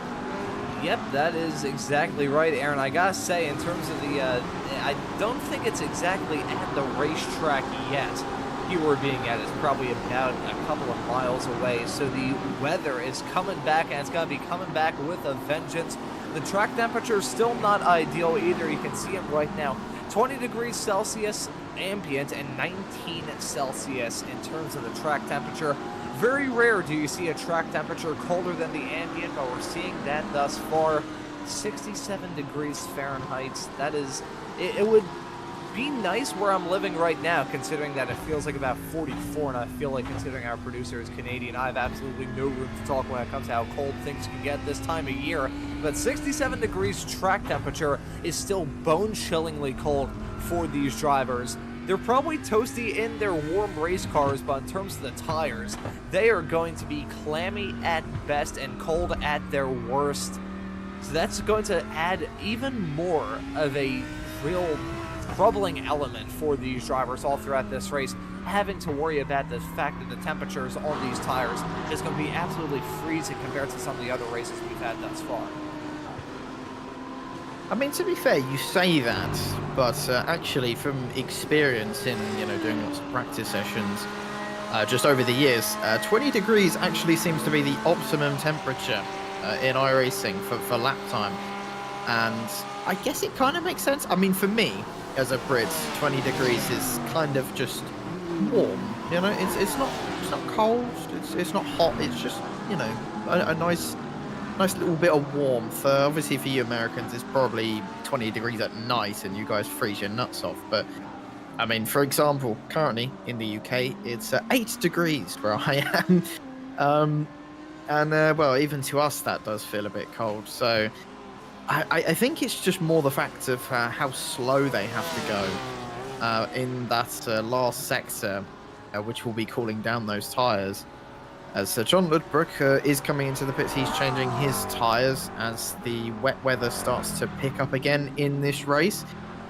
Yep, that is exactly right, Aaron. I gotta say, in terms of the, I don't think it's exactly at the racetrack yet. Here we're being at is probably about a couple of miles away, so the weather is coming back, and it's gonna be coming back with a vengeance. The track temperature is still not ideal either. You can see it right now. 20 degrees Celsius ambient and 19 Celsius in terms of the track temperature. Very rare do you see a track temperature colder than the ambient, but we're seeing that thus far. 67 degrees Fahrenheit. That is, it would be nice where I'm living right now, considering that it feels like about 44, and I feel like, considering our producer is Canadian, I have absolutely no room to talk when it comes to how cold things can get this time of year. But 67 degrees track temperature is still bone-chillingly cold for these drivers. They're probably toasty in their warm race cars, but in terms of the tires, they are going to be clammy at best and cold at their worst. So that's going to add even more of a real troubling element for these drivers all throughout this race, having to worry about the fact that the temperatures on these tires is going to be absolutely freezing compared to some of the other races we've had thus far. I mean, to be fair, you say that, but actually from experience in, you know, doing lots of practice sessions just over the years, 20 degrees actually seems to be the optimum temperature in iRacing for lap time. And I guess it kind of makes sense. I mean, for me, as a Brit, 20 degrees is kind of just warm, you know? It's not cold, it's not hot, it's just, you know, a nice little bit of warmth. Obviously for you Americans it's probably 20 degrees at night and you guys freeze your nuts off, but I mean, for example, currently in the UK it's 8 degrees where I am, and well, even to us that does feel a bit cold. So I think it's just more the fact of how slow they have to go in that last sector, which will be cooling down those tyres. As John Ludbrook is coming into the pits, he's changing his tyres as the wet weather starts to pick up again in this race.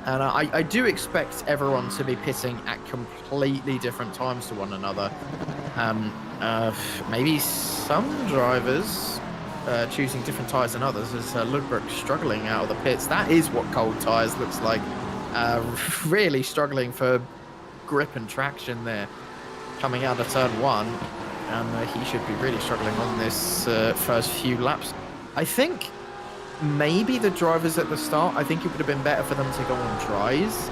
And I do expect everyone to be pitting at completely different times to one another. Maybe some drivers choosing different tyres than others, as Ludbrook struggling out of the pits. That is what cold tyres looks like. Really struggling for grip and traction there, coming out of turn 1. And he should be really struggling on this first few laps. I think maybe the drivers at the start, I think it would have been better for them to go on dries,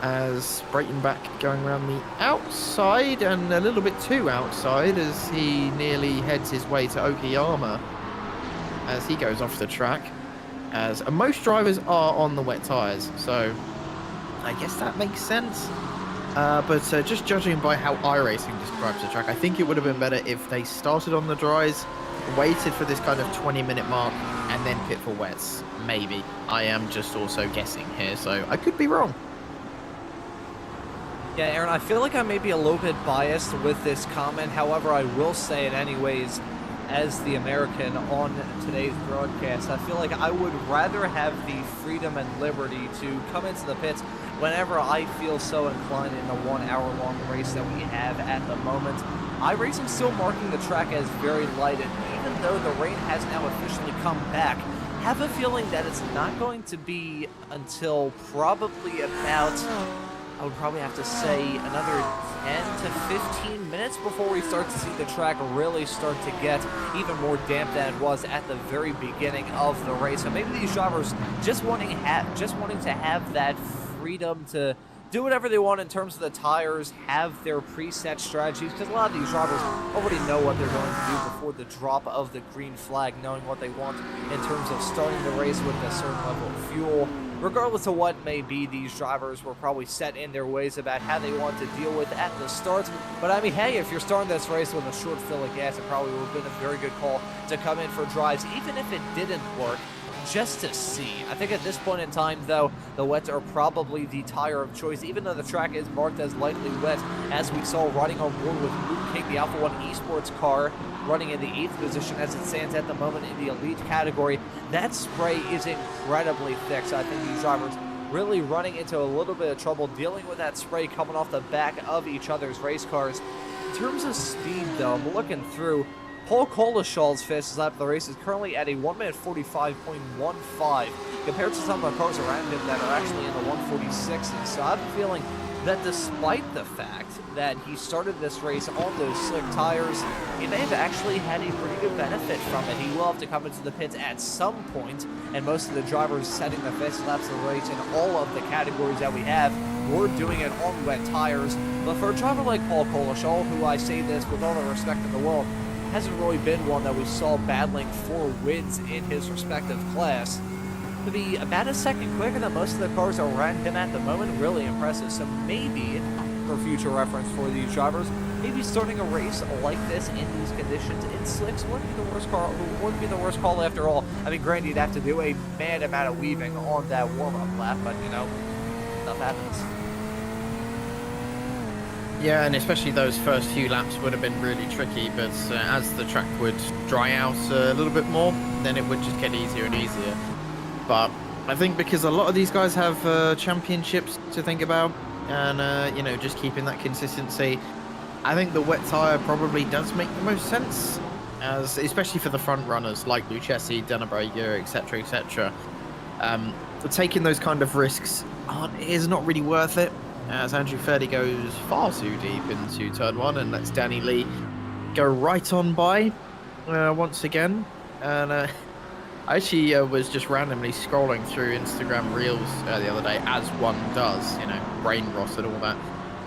as Breitenbach going around the outside and a little bit too outside as he nearly heads his way to Okayama as he goes off the track, as most drivers are on the wet tyres, so I guess that makes sense. But just judging by how iRacing describes the track, I think it would have been better if they started on the dries waited for this kind of 20-minute mark and then pit for wets. Maybe. I am just also guessing here, so I could be wrong. Yeah, Aaron, I feel like I may be a little bit biased with this comment. However, I will say it anyways. As the American on today's broadcast, I feel like I would rather have the freedom and liberty to come into the pits whenever I feel so inclined in the 1 hour long race that we have at the moment. iRacing still marking the track as very light, and even though the rain has now officially come back, have a feeling that it's not going to be until probably about, I would probably have to say, another 10 to 15 minutes before we start to see the track really start to get even more damp than it was at the very beginning of the race. So maybe these drivers just wanting to have that freedom to do whatever they want in terms of the tires, have their preset strategies, because a lot of these drivers already know what they're going to do before the drop of the green flag, knowing what they want in terms of starting the race with a certain level of fuel. Regardless of what may be, these drivers were probably set in their ways about how they want to deal with at the start. But I mean, hey, if you're starting this race with a short fill of gas, it probably would have been a very good call to come in for drives, even if it didn't work, just to see. I think at this point in time, though, the wets are probably the tire of choice, even though the track is marked as lightly wet, as we saw riding on board with Luke King, the Alpha 1 Esports car, running in the 8th position as it stands at the moment in the elite category. That spray is incredibly thick, so I think these drivers really running into a little bit of trouble dealing with that spray coming off the back of each other's race cars. In terms of speed, though, I'm looking through. Paul Kolashall's fastest lap of the race is currently at a 1 minute 45.15 compared to some of the cars around him that are actually in the 146s. So I have a feeling that despite the fact that he started this race on those slick tires, he may have actually had a pretty good benefit from it. He will have to come into the pits at some point, and most of the drivers setting the fastest laps of the race in all of the categories that we have were doing it on wet tires. But for a driver like Paul Kolashall, who I say this with all the respect in the world, hasn't really been one that we saw battling for wins in his respective class, to be about a second quicker than most of the cars around him at the moment, really impressive. So maybe, for future reference for these drivers, maybe starting a race like this in these conditions in slicks wouldn't be the worst call after all. I mean, granted, you'd have to do a mad amount of weaving on that warm-up lap, but, you know, stuff happens. Yeah, and especially those first few laps would have been really tricky, but as the track would dry out a little bit more, then it would just get easier and easier. But I think because a lot of these guys have championships to think about, and you know, just keeping that consistency, I think the wet tyre probably does make the most sense, as especially for the front runners like Lucchesi, Denobrega, etc., etc. Taking those kind of risks is not really worth it, as Andrew Ferdy goes far too deep into turn one and lets Danny Lee go right on by once again. And I actually was just randomly scrolling through Instagram Reels the other day, as one does, you know, brain rot and all that.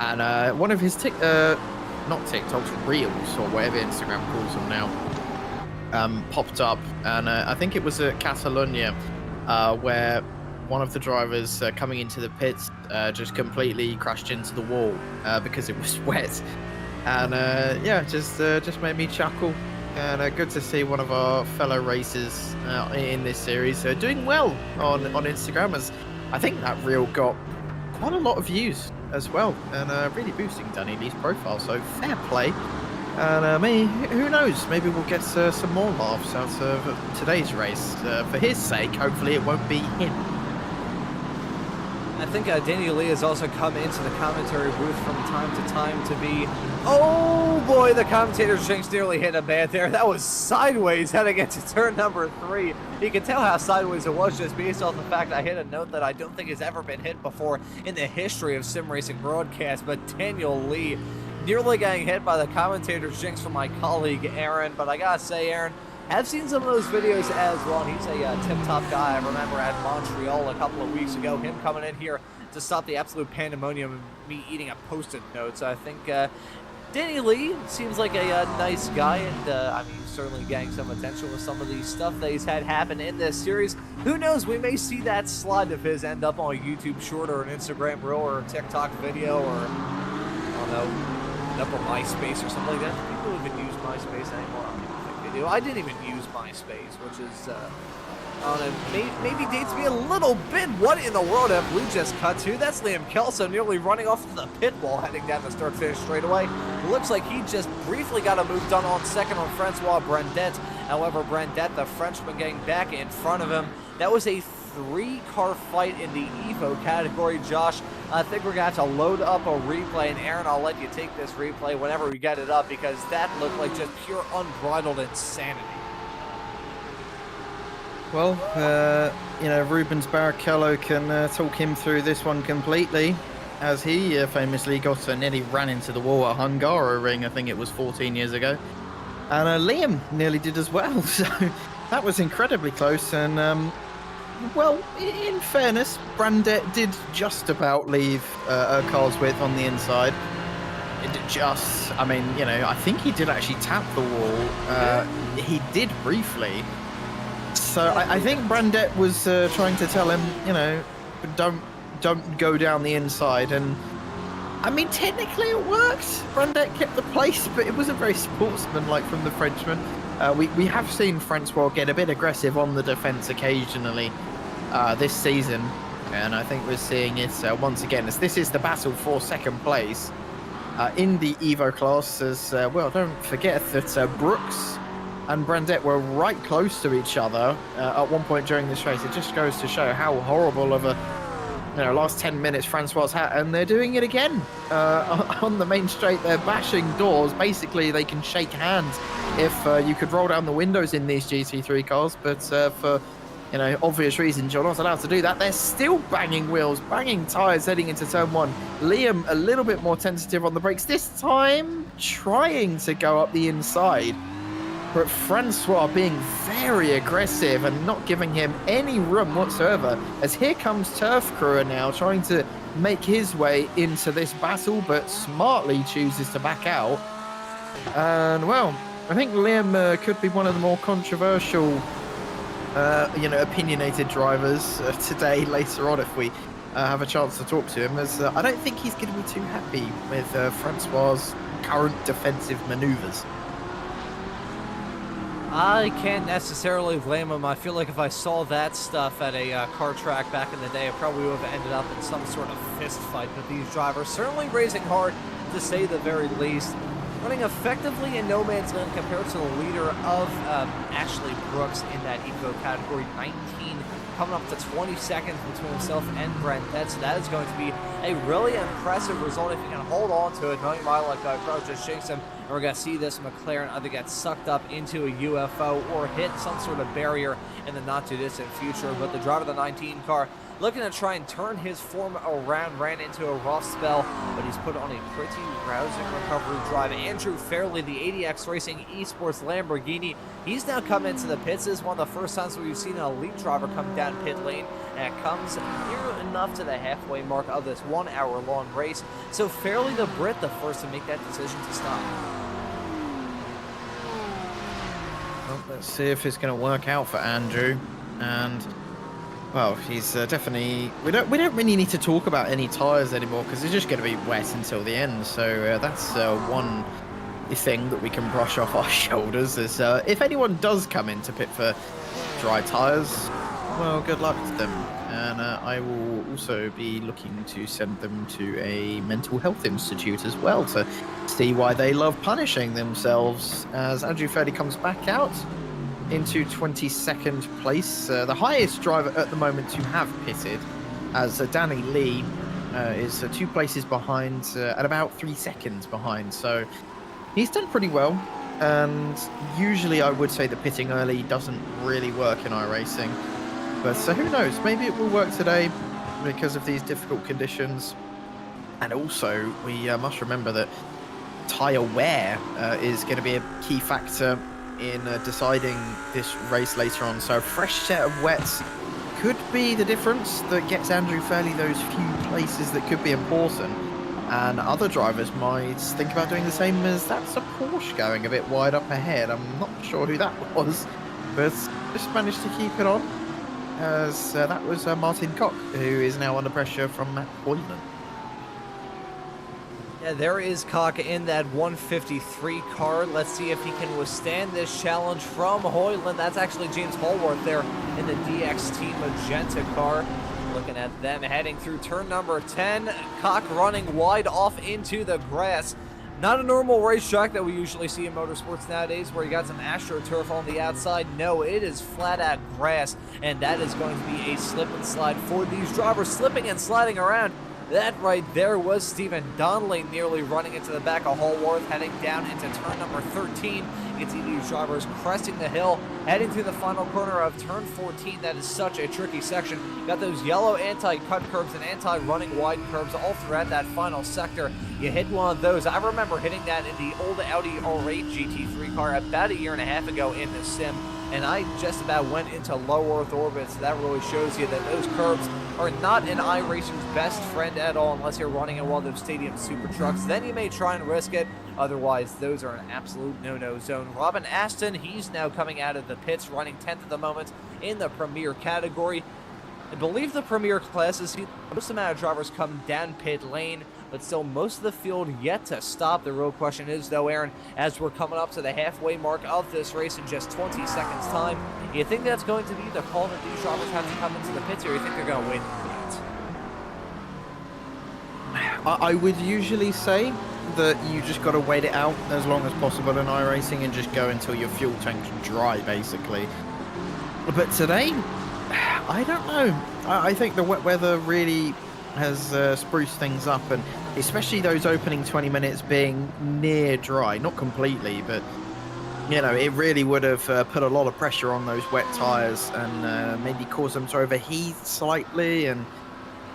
And one of his not TikToks, Reels, or whatever Instagram calls them now, popped up. And I think it was at Catalonia, where one of the drivers coming into the pits just completely crashed into the wall because it was wet. And yeah, just made me chuckle. And good to see one of our fellow racers in this series doing well on Instagram, as I think that reel got quite a lot of views as well, and really boosting Danny Lee's profile, so fair play. And who knows, maybe we'll get some more laughs out of today's race. For his sake, hopefully it won't be him. I think Danny Lee has also come into the commentary booth from time to time to be... Oh boy, the commentator's jinx nearly hit a man there. That was sideways heading into turn number 3. You can tell how sideways it was just based off the fact I hit a note that I don't think has ever been hit before in the history of sim racing broadcast. But Daniel Lee nearly getting hit by the commentator's jinx from my colleague Aaron. But I gotta say, Aaron, I've seen some of those videos as well, and he's a tip-top guy. I remember at Montreal a couple of weeks ago, him coming in here to stop the absolute pandemonium of me eating a Post-it note. So I think Danny Lee seems like a nice guy, and I mean, certainly getting some attention with some of the stuff that he's had happen in this series. Who knows, we may see that slide of his end up on a YouTube short or an Instagram reel or a TikTok video, or, I don't know, end up on MySpace or something like that. People don't even use MySpace anymore. I don't even think they do. I didn't even use MySpace, which is, I don't know, maybe dates me a little bit. What in the world have we just cut to? That's Liam Kelso nearly running off to the pit wall, heading down the start-finish straightaway. Looks like he just briefly got a move done on second on Francois Brandet. However, Brandet, the Frenchman, getting back in front of him. That was a 3-car fight in the Evo category, Josh. I think we're going to have to load up a replay, and Aaron, I'll let you take this replay whenever we get it up, because that looked like just pure unbridled insanity. Well, you know, Rubens Barrichello can talk him through this one completely, as he famously got nearly ran into the wall at Hungaroring, I think it was 14 years ago. And Liam nearly did as well, so that was incredibly close. And, well, in fairness, Brandet did just about leave a car's width on the inside. I mean, you know, I think he did actually tap the wall. He did briefly. So I think Brandet was trying to tell him, you know, don't go down the inside. And I mean, technically it worked. Brandet kept the place, but it wasn't very sportsmanlike from the Frenchman. We have seen Francois get a bit aggressive on the defence occasionally this season, and I think we're seeing it once again, as this is the battle for second place in the Evo class. As well, don't forget that Brooks and Brandet were right close to each other at one point during this race. It just goes to show how horrible of a last 10 minutes Francois had, and they're doing it again on the main straight. They're bashing doors. Basically, they can shake hands if you could roll down the windows in these GT3 cars, but for obvious reasons, you're not allowed to do that. They're still banging wheels, banging tyres heading into turn one. Liam a little bit more tentative on the brakes, this time trying to go up the inside. But Francois being very aggressive and not giving him any room whatsoever, as here comes Turf Crewer now trying to make his way into this battle, but smartly chooses to back out. And well, I think Liam could be one of the more controversial opinionated drivers today later on if we have a chance to talk to him, as I don't think he's going to be too happy with Francois' current defensive manoeuvres. I can't necessarily blame him. I feel like if I saw that stuff at a car track back in the day, I probably would have ended up in some sort of fist fight with these drivers. Certainly racing hard, to say the very least. Running effectively in no man's land compared to the leader of Ashley Brooks in that Eco category, 19, coming up to 20 seconds between himself and Brandet. So that is going to be a really impressive result if he can hold on to it. Knowing my like crowd just shakes him, and we're going to see this McLaren either get sucked up into a UFO or hit some sort of barrier in the not too distant future. But the driver of the 19 car looking to try and turn his form around, ran into a rough spell, but he's put on a pretty rousing recovery drive. Andrew Fairley, the ADX Racing Esports Lamborghini, he's now come into the pits. This is one of the first times we've seen an elite driver come down pit lane, and it comes near enough to the halfway mark of this 1 hour long race. So Fairley, the Brit, the first to make that decision to stop. Well, let's see if it's going to work out for Andrew. And well, he's definitely. We don't really need to talk about any tyres anymore, because it's just going to be wet until the end. So that's one thing that we can brush off our shoulders. Is if anyone does come into pit for dry tyres, well, good luck to them. And I will also be looking to send them to a mental health institute as well to see why they love punishing themselves. As Andrew Fairley comes back out into 22nd place, the highest driver at the moment to have pitted, as Danny Lee is 2 places behind, at about 3 seconds behind. So he's done pretty well, and usually I would say that pitting early doesn't really work in iRacing, but who knows, maybe it will work today because of these difficult conditions. And also we must remember that tyre wear is going to be a key factor in deciding this race later on. So a fresh set of wets could be the difference that gets Andrew Fairley those few places that could be important, and other drivers might think about doing the same, as that's a Porsche going a bit wide up ahead. I'm not sure who that was, but just managed to keep it on, as that was Martin Koch, who is now under pressure from Matt Boylan. Yeah, there is Kaka in that 153 car. Let's see if he can withstand this challenge from Hoyland. That's actually James Hallworth there in the DXT Magenta car. Looking at them heading through turn number 10. Cock running wide off into the grass. Not a normal racetrack that we usually see in motorsports nowadays where you got some AstroTurf on the outside. No, it is flat out grass, and that is going to be a slip and slide for these drivers, slipping and sliding around. That right there was Stephen Donnelly nearly running into the back of Hallworth, heading down into turn number 13. You can see these drivers cresting the hill, heading through the final corner of turn 14. That is such a tricky section. Got those yellow anti-cut curbs and anti-running wide curbs all throughout that final sector. You hit one of those. I remember hitting that in the old Audi R8 GT3 car about a year and a half ago in the sim, and I just about went into low Earth orbit, so that really shows you that those curbs are not an iRacing's best friend at all unless you're running in one of those stadium super trucks. Then you may try and risk it. Otherwise, those are an absolute no-no zone. Robin Aston, he's now coming out of the pits, running 10th at the moment in the Premier category. I believe the Premier classes, most amount of drivers come down pit lane, but still most of the field yet to stop. The real question is, though, Aaron, as we're coming up to the halfway mark of this race in just 20 seconds time, do you think that's going to be the call that these drivers have to come into the pits, or do you think they're going to wait? I would usually say that you just got to wait it out as long as possible in iRacing and just go until your fuel tank's dry, basically. But today, I don't know. I think the wet weather really has spruced things up, and especially those opening 20 minutes being near dry, not completely, but you know, it really would have put a lot of pressure on those wet tires and maybe caused them to overheat slightly, and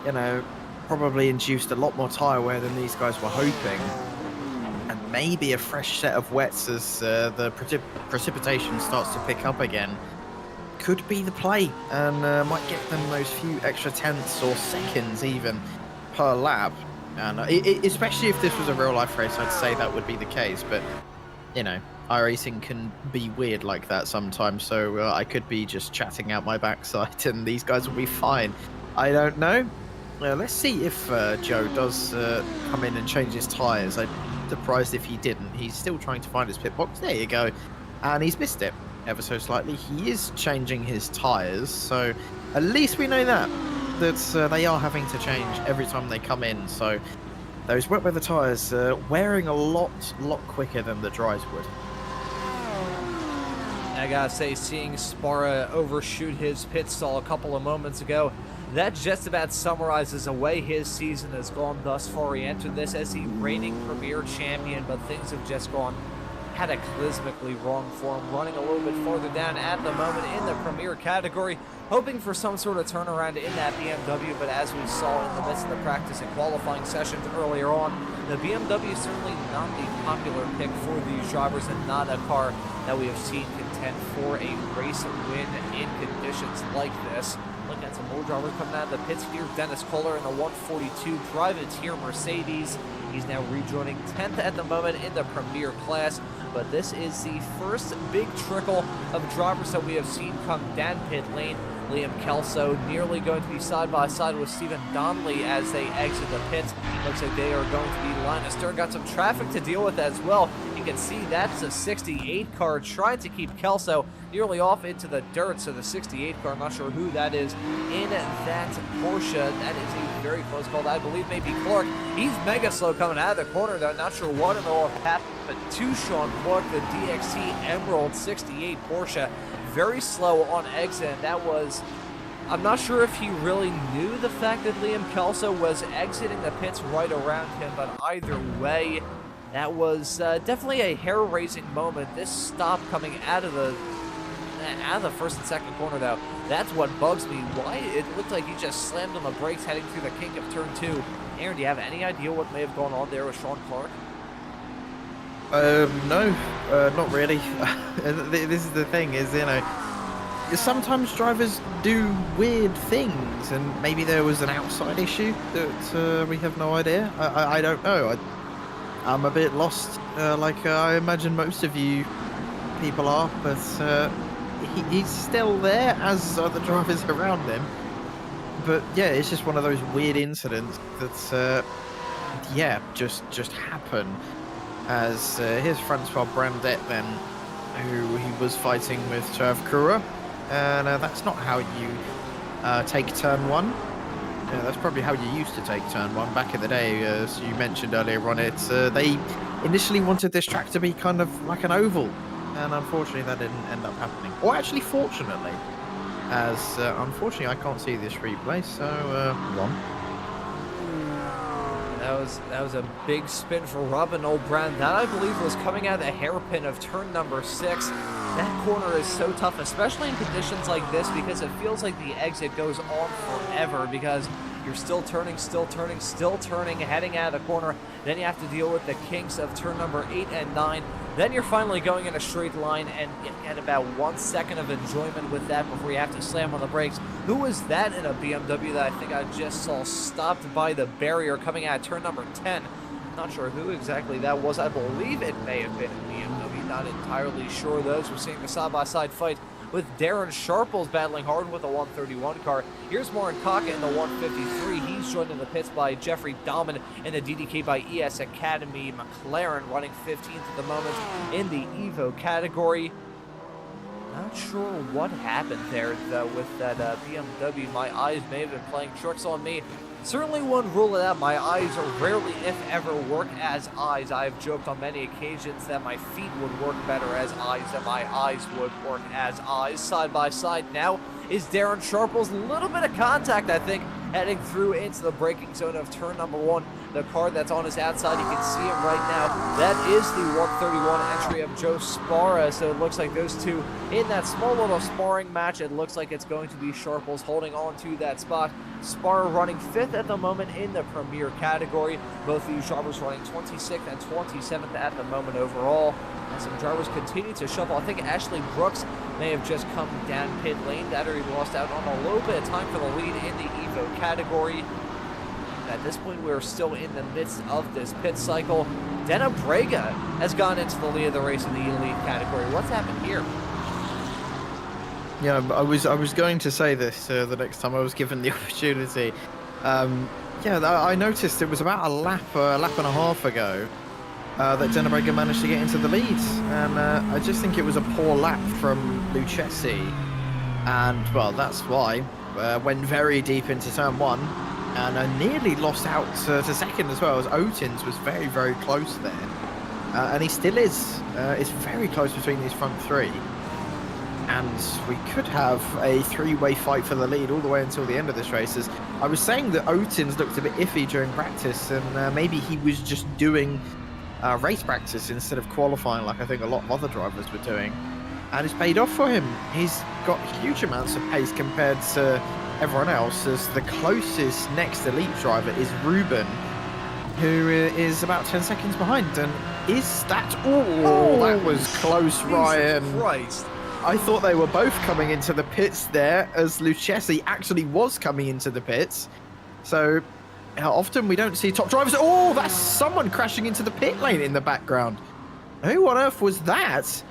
you know, probably induced a lot more tire wear than these guys were hoping. And maybe a fresh set of wets as the precipitation starts to pick up again could be the play, and might get them those few extra tenths or seconds even per lap. And especially if this was a real life race, I'd say that would be the case. But you know, iRacing can be weird like that sometimes, so I could be just chatting out my backside and these guys will be fine. I don't know. Let's see if Joe does come in and change his tyres. I'd be surprised if he didn't. He's still trying to find his pit box. There you go. And he's missed it ever so slightly. He is changing his tyres, so at least we know that they are having to change every time they come in. So those wet weather tyres wearing a lot quicker than the dries would. I gotta say, seeing Sparra overshoot his pit stall a couple of moments ago, that just about summarizes the way his season has gone thus far. He entered this as the reigning Premier champion, but things have just gone cataclysmically wrong for him, running a little bit farther down at the moment in the Premier category, hoping for some sort of turnaround in that BMW, but as we saw in the midst of the practice and qualifying sessions earlier on, the BMW is certainly not the popular pick for these drivers and not a car that we have seen contend for a race win in conditions like this. Look at some more drivers coming out of the pits here. Dennis Kohler in the 142 Privateer Mercedes. He's now rejoining 10th at the moment in the Premier class, but this is the first big trickle of drivers that we have seen come down pit lane. Liam Kelso nearly going to be side by side with Stephen Donnelly as they exit the pits. Looks like they are going to be line astern. Got some traffic to deal with as well. You can see that's a 68 car trying to keep Kelso nearly off into the dirt. So the 68 car, I'm not sure who that is in that Porsche. That is a very close call. I believe maybe Clark. He's mega slow coming out of the corner though. Not sure what in the world happened, but to Sean Clark, the DXT Emerald 68 Porsche, very slow on exit. That was, I'm not sure if he really knew the fact that Liam Kelso was exiting the pits right around him, but either way, that was definitely a hair-raising moment. This stop coming out of the first and second corner, though, that's what bugs me. Why it looked like he just slammed on the brakes heading through the kink of turn 2. Aaron, do you have any idea what may have gone on there with Sean Clark? No, not really. This is the thing, is, you know, sometimes drivers do weird things, and maybe there was an outside issue that we have no idea. I don't know. I'm a bit lost, like I imagine most of you people are, but he's still there, as are the drivers around him. But yeah, it's just one of those weird incidents that yeah, just happen. As here's Francois Brandet then, who he was fighting with Trav Kura, and that's not how you take turn 1. Yeah, that's probably how you used to take turn 1 back in the day, as you mentioned earlier on. They initially wanted this track to be kind of like an oval, and unfortunately that didn't end up happening. Or actually, fortunately, as unfortunately I can't see this replay, so Ron. That was a big spin for Robin O'Brien. That, I believe, was coming out of the hairpin of turn number 6. That corner is so tough, especially in conditions like this, because it feels like the exit goes on forever, because you're still turning, heading out of the corner. Then you have to deal with the kinks of turn number 8 and 9. Then you're finally going in a straight line, and you get about 1 second of enjoyment with that before you have to slam on the brakes. Who was that in a BMW that I think I just saw stopped by the barrier coming out of turn number 10? Not sure who exactly that was. I believe it may have been a BMW. Not entirely sure. Those we're seeing a side-by-side fight with Darren Sharples battling hard with the 131 car. Here's Warren Kaka in the 153. He's joined in the pits by Jeffrey Dahman in the DDK by ES Academy. McLaren running 15th at the moment in the Evo category. Not sure what happened there, though, with that BMW. My eyes may have been playing tricks on me. Certainly wouldn't rule it out. My eyes rarely, if ever, work as eyes. I've joked on many occasions that my feet would work better as eyes than my eyes would work as eyes. Side by side now is Darren Sharples. A little bit of contact, I think, heading through into the braking zone of turn number 1. The car that's on his outside, you can see him right now. That is the 131 entry of Joe Sparra. So it looks like those two in that small little sparring match. It looks like it's going to be Sharples holding on to that spot. Sparra running 5th at the moment in the Premier category. Both of these drivers running 26th and 27th at the moment overall. And some drivers continue to shuffle. I think Ashley Brooks may have just come down pit lane. That or he lost out on a little bit of time for the lead in the Evo category. At this point, we're still in the midst of this pit cycle. Denobrega has gone into the lead of the race in the elite category. What's happened here? Yeah, I was going to say this the next time I was given the opportunity. Yeah, I noticed it was about a lap and a half ago that Denobrega managed to get into the lead, and I just think it was a poor lap from Lucchesi, and well, that's why went very deep into turn 1. And nearly lost out to second as well, as Otins was very, very close there. And he still is. It's very close between these front 3. And we could have a 3-way fight for the lead all the way until the end of this race. As I was saying that Otins looked a bit iffy during practice, and maybe he was just doing race practice instead of qualifying like I think a lot of other drivers were doing. And it's paid off for him. He's got huge amounts of pace compared to everyone else, as the closest next elite driver is Ruben, who is about 10 seconds behind. And is that... Oh, that was close, Ryan. Christ. I thought they were both coming into the pits there, as Lucchesi actually was coming into the pits. So how often we don't see top drivers... Oh, that's someone crashing into the pit lane in the background. Who on earth was that?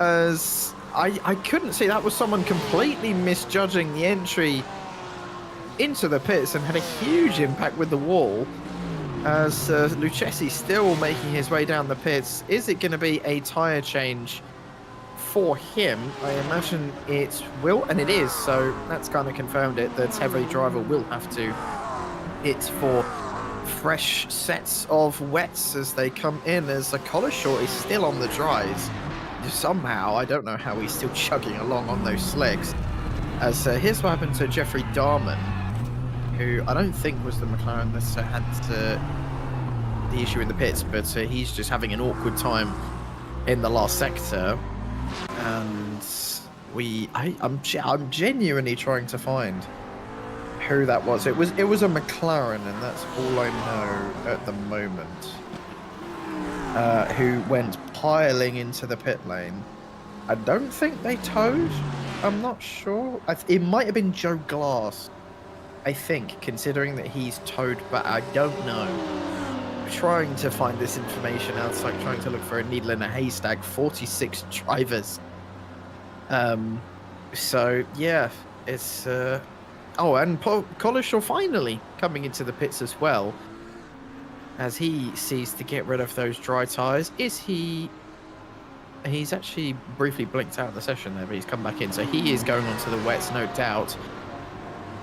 As I couldn't see. That was someone completely misjudging the entry into the pits and had a huge impact with the wall, as Lucchesi still making his way down the pits. Is it going to be a tyre change for him? I imagine it will, and it is, so that's kind of confirmed it, that every driver will have to hit for fresh sets of wets as they come in, as the collar short is still on the dries. Somehow, I don't know how he's still chugging along on those slicks. As here's what happened to Jeffrey Dahman, who I don't think was the McLaren that had the issue in the pits, but he's just having an awkward time in the last sector. And I'm genuinely trying to find who that was. It was a McLaren, and that's all I know at the moment. Who went piling into the pit lane. I don't think they towed. I'm not sure. It might have been Joe Glass, I think, considering that he's towed, but I don't know. I'm trying to find this information out. It's like trying to look for a needle in a haystack. 46 drivers. So yeah, it's oh, and Collishaw finally coming into the pits as well. as he sees to get rid of those dry tyres. He's actually briefly blinked out of the session there, but he's come back in. So he is going on to the wets, no doubt,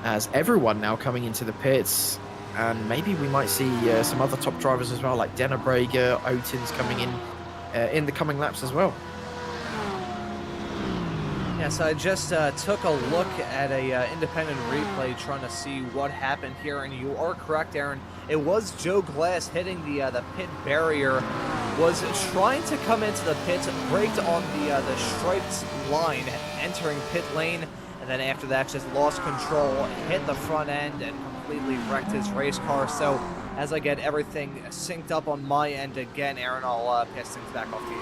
as everyone now coming into the pits. And maybe we might see some other top drivers as well, like Denobrega, Oaten's coming in the coming laps as well. Yes, I just took a look at a independent replay trying to see what happened here, and you are correct, Aaron. It was Joe Glass hitting the pit barrier, was trying to come into the pits, braked on the striped line, entering pit lane, and then after that just lost control, hit the front end, and completely wrecked his race car. So as I get everything synced up on my end again, Aaron, I'll pass things back off to you.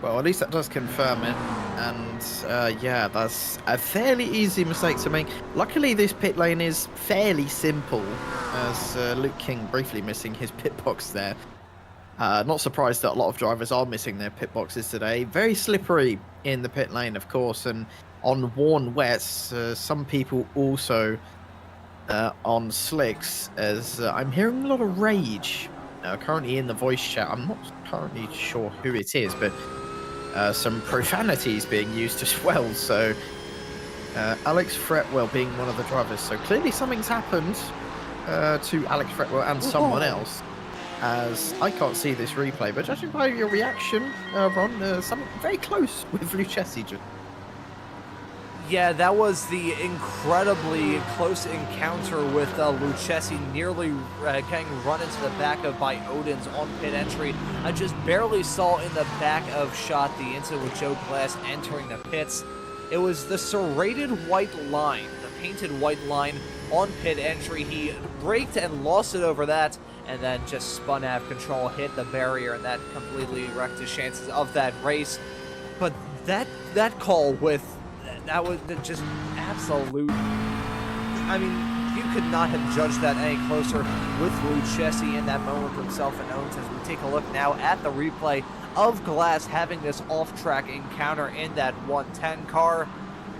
Well, at least that does confirm it, and yeah, that's a fairly easy mistake to make. Luckily, this pit lane is fairly simple, as Luke King briefly missing his pit box there. Not surprised that a lot of drivers are missing their pit boxes today. Very slippery in the pit lane, of course, and on worn wets, some people also on slicks, as I'm hearing a lot of rage currently in the voice chat. I'm not currently sure who it is, but some profanities being used as well. So Alex Fretwell being one of the drivers. So clearly something's happened to Alex Fretwell and someone else, as I can't see this replay, but judging by your reaction, Ron, something very close with Lucchesi. Yeah, that was the incredibly close encounter with Lucchesi nearly getting run into the back of by Odins on pit entry. I just barely saw in the back of shot the incident with Joe Glass entering the pits. It was the serrated white line, the painted white line on pit entry. He braked and lost it over that, and then just spun out of control, hit the barrier, and that completely wrecked his chances of that race. But that call with... that was just absolute... I mean, you could not have judged that any closer with Lucchesi in that moment for himself and Owens. As we take a look now at the replay of Glass having this off-track encounter in that 110 car.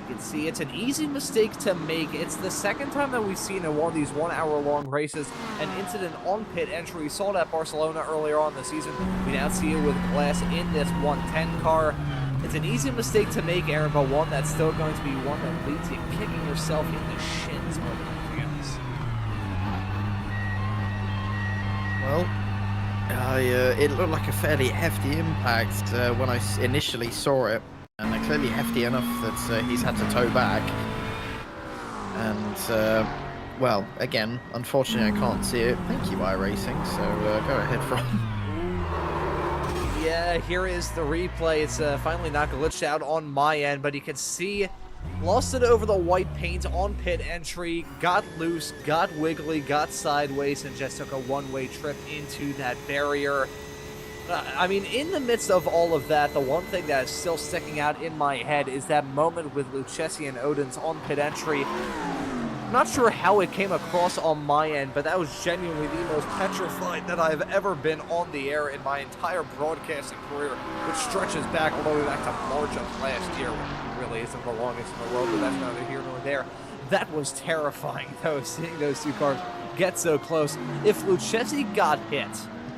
You can see it's an easy mistake to make. It's the second time that we've seen in one of these 1 hour long races an incident on pit entry. We saw it at Barcelona earlier on in the season. We now see it with Glass in this 110 car. It's an easy mistake to make, Aaron, but one that's still going to be one that leads you kicking yourself in the shins more than anything else. Well, it looked like a fairly hefty impact when I initially saw it, and clearly hefty enough that he's had to tow back. And, well, again, unfortunately I can't see it. Thank you, iRacing, so go ahead, Ron. Yeah, here is the replay. It's finally not glitched out on my end, but you can see lost it over the white paint on pit entry, got loose, got wiggly, got sideways, and just took a one-way trip into that barrier. I mean, in the midst of all of that, the one thing that is still sticking out in my head is that moment with Lucchesi and Odins on pit entry. I'm not sure how it came across on my end, but that was genuinely the most petrified that I've ever been on the air in my entire broadcasting career, which stretches back all the way back to March of last year, which really isn't the longest in the world, but that's neither here nor there. That was terrifying, though, seeing those two cars get so close. If Lucchesi got hit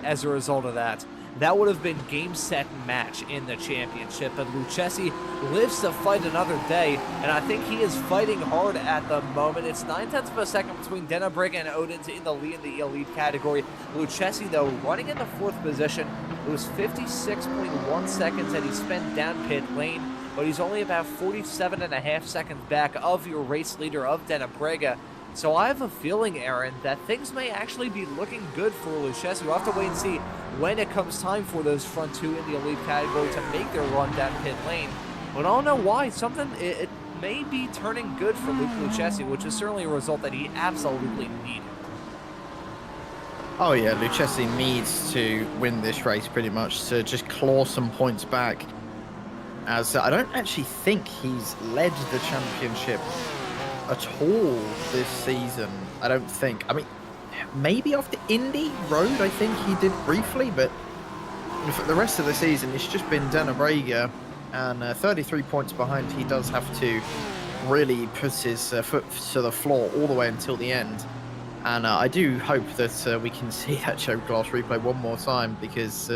as a result of that, that would have been game, set, match in the championship. But Lucchesi lives to fight another day, and I think he is fighting hard at the moment. It's 9/10 of a second between Denobrega and Odins in the lead in the elite category. Lucchesi, though, running in the 4th position. It was 56.1 seconds that he spent down pit lane, but he's only about 47.5 seconds back of your race leader of Denobrega. So I have a feeling, Aaron, that things may actually be looking good for Lucchesi. We'll have to wait and see when it comes time for those front two in the elite category to make their run down pit lane. But I don't know why. It may be turning good for Luke Lucchesi, which is certainly a result that he absolutely needed. Oh yeah, Lucchesi needs to win this race pretty much to just claw some points back, as I don't actually think he's led the championship at all this season. I don't think. I mean, maybe after Indy Road, I think he did briefly, but for the rest of the season, it's just been Denobrega, and 33 points behind. He does have to really put his foot to the floor all the way until the end. And I do hope that we can see that Joe Glass replay one more time, because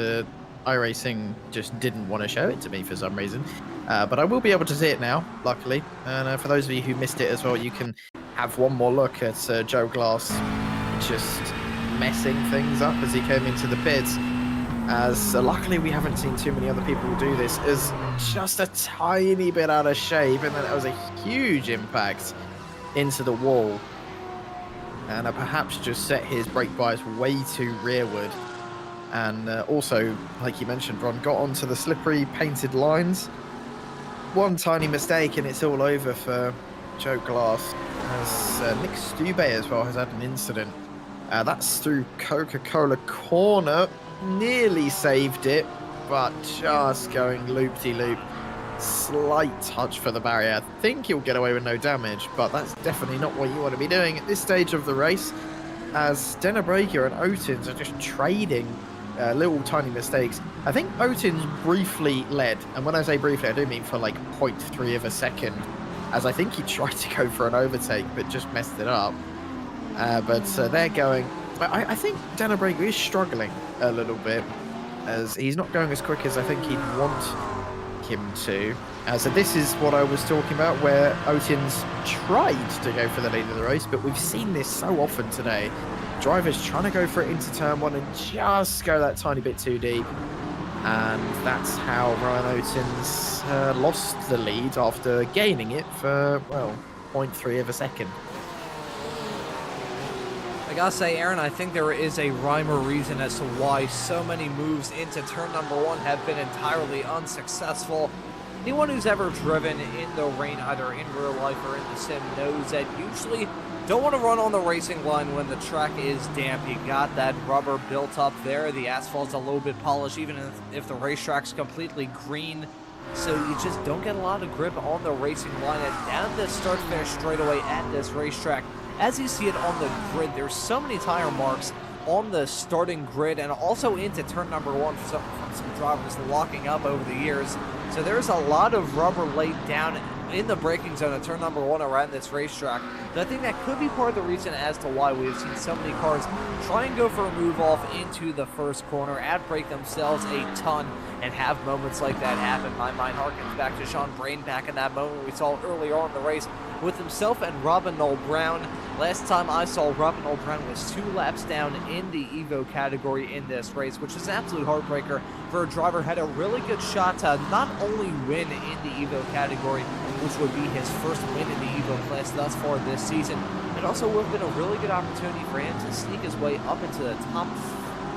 iRacing just didn't want to show it to me for some reason. But I will be able to see it now, luckily. And for those of you who missed it as well, you can have one more look at Joe Glass just messing things up as he came into the pits. As luckily we haven't seen too many other people do this, as just a tiny bit out of shape, and then that was a huge impact into the wall. And perhaps just set his brake bias way too rearward. And also, like you mentioned, Ron, got onto the slippery painted lines. One tiny mistake and it's all over for Joe Glass. As Nick Stube as well has had an incident. That's through Coca-Cola corner. Nearly saved it, but just going loop-de-loop. Slight touch for the barrier. I think he'll get away with no damage, but that's definitely not what you want to be doing at this stage of the race, as Denobrega and Otins are just trading little tiny mistakes. I think Otins briefly led, and when I say briefly, I do mean for like 0.3 of a second, as I think he tried to go for an overtake, but just messed it up. But they're going... I think Denobrega is struggling a little bit, as he's not going as quick as I think he'd want him to. So this is what I was talking about, where Otins tried to go for the lead of the race, but we've seen this so often today. Drivers trying to go for it into turn one and just go that tiny bit too deep. And that's how Ryan Otins lost the lead after gaining it for, well, 0.3 of a second. I gotta say, Aaron, I think there is a rhyme or reason as to why so many moves into turn number one have been entirely unsuccessful. Anyone who's ever driven in the rain, either in real life or in the sim, knows that usually don't want to run on the racing line when the track is damp. You got that rubber built up there. The asphalt's a little bit polished, even if the racetrack's completely green. So you just don't get a lot of grip on the racing line. And down this start-finish straightaway at this racetrack, as you see it on the grid, there's so many tire marks on the starting grid and also into turn number one from some drivers locking up over the years. So there's a lot of rubber laid down in the braking zone at turn number one around this racetrack. And I think that could be part of the reason as to why we've seen so many cars try and go for a move off into the first corner, outbrake themselves a ton, and have moments like that happen. My mind harkens back to Sean Brain back in that moment we saw earlier on in the race with himself and Robin Noel Brown. Last time I saw Robin Noel Brown was 2 laps down in the Evo category in this race, which is an absolute heartbreaker for a driver who had a really good shot to not only win in the Evo category, which would be his first win in the Evo class thus far this season, it also would have been a really good opportunity for him to sneak his way up into the top,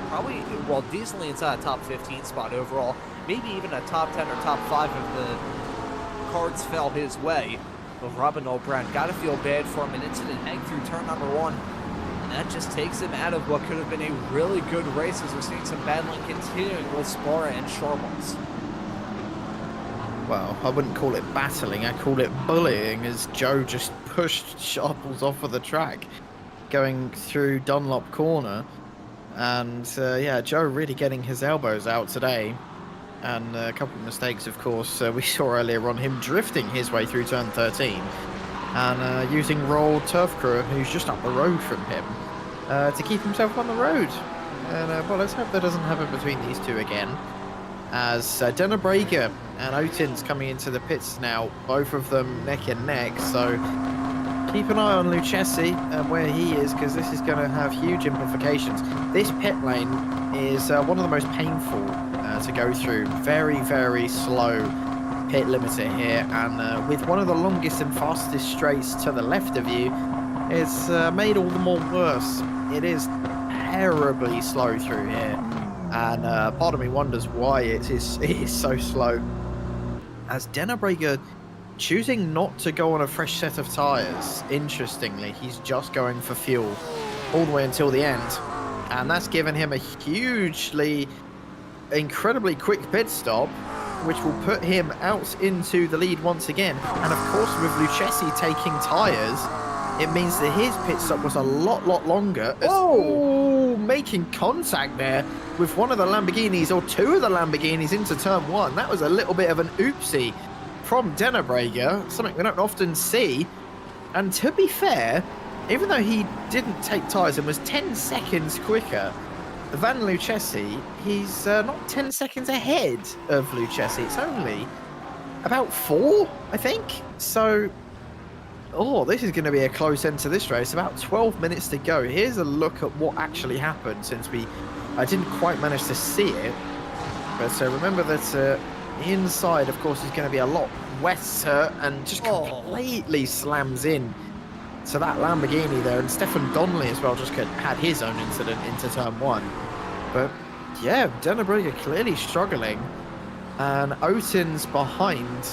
probably, well, decently inside a top 15 spot overall, maybe even a top 10 or top 5 if the cards fell his way. But Robin Noel Brown, gotta feel bad for him. An incident egg through turn number one, and that just takes him out of what could have been a really good race, as we're seeing some battling continuing with Spara and Sharbles. Well, I wouldn't call it battling, I call it bullying, as Joe just pushed Sharples off of the track going through Dunlop corner. And yeah, Joe really getting his elbows out today. And a couple of mistakes, of course, we saw earlier on him drifting his way through turn 13 and using Roll Turf Crew, who's just up the road from him, to keep himself on the road. And well, let's hope that doesn't happen between these two again, as Denobrega and Otins coming into the pits now, both of them neck and neck. So keep an eye on Lucchesi and where he is, because this is going to have huge implications. This pit lane is one of the most painful to go through. Very, very slow pit limiter here, and with one of the longest and fastest straights to the left of you, it's made all the more worse. It is terribly slow through here, and part of me wonders why it is so slow, as Denobrega choosing not to go on a fresh set of tyres. Interestingly, he's just going for fuel all the way until the end, and that's given him a incredibly quick pit stop, which will put him out into the lead once again. And of course, with Lucchesi taking tyres, it means that his pit stop was a lot longer. Oh, making contact there with one of the Lamborghinis, or two of the Lamborghinis, into turn one. That was a little bit of an oopsie from Denobrega, something we don't often see. And to be fair, even though he didn't take tyres and was 10 seconds quicker than Lucchesi, he's not 10 seconds ahead of Lucchesi. It's only about 4, I think. So, oh, this is going to be a close end to this race. About 12 minutes to go. Here's a look at what actually happened, since I didn't quite manage to see it. But remember that inside, of course, is going to be a lot wetter, and just completely slams in to that Lamborghini there. And Stefan Donnelly as well just had his own incident into turn 1. But yeah, Denobrega clearly struggling. And Oten's behind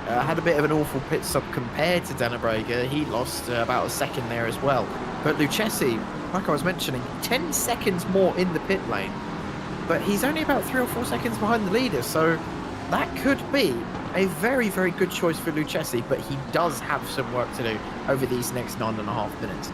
had a bit of an awful pit stop compared to Denobrega. He lost about a second there as well. But Lucchesi, like I was mentioning, 10 seconds more in the pit lane. But he's only about 3 or 4 seconds behind the leader, so that could be a very, very good choice for Lucchesi, but he does have some work to do over these next 9.5 minutes.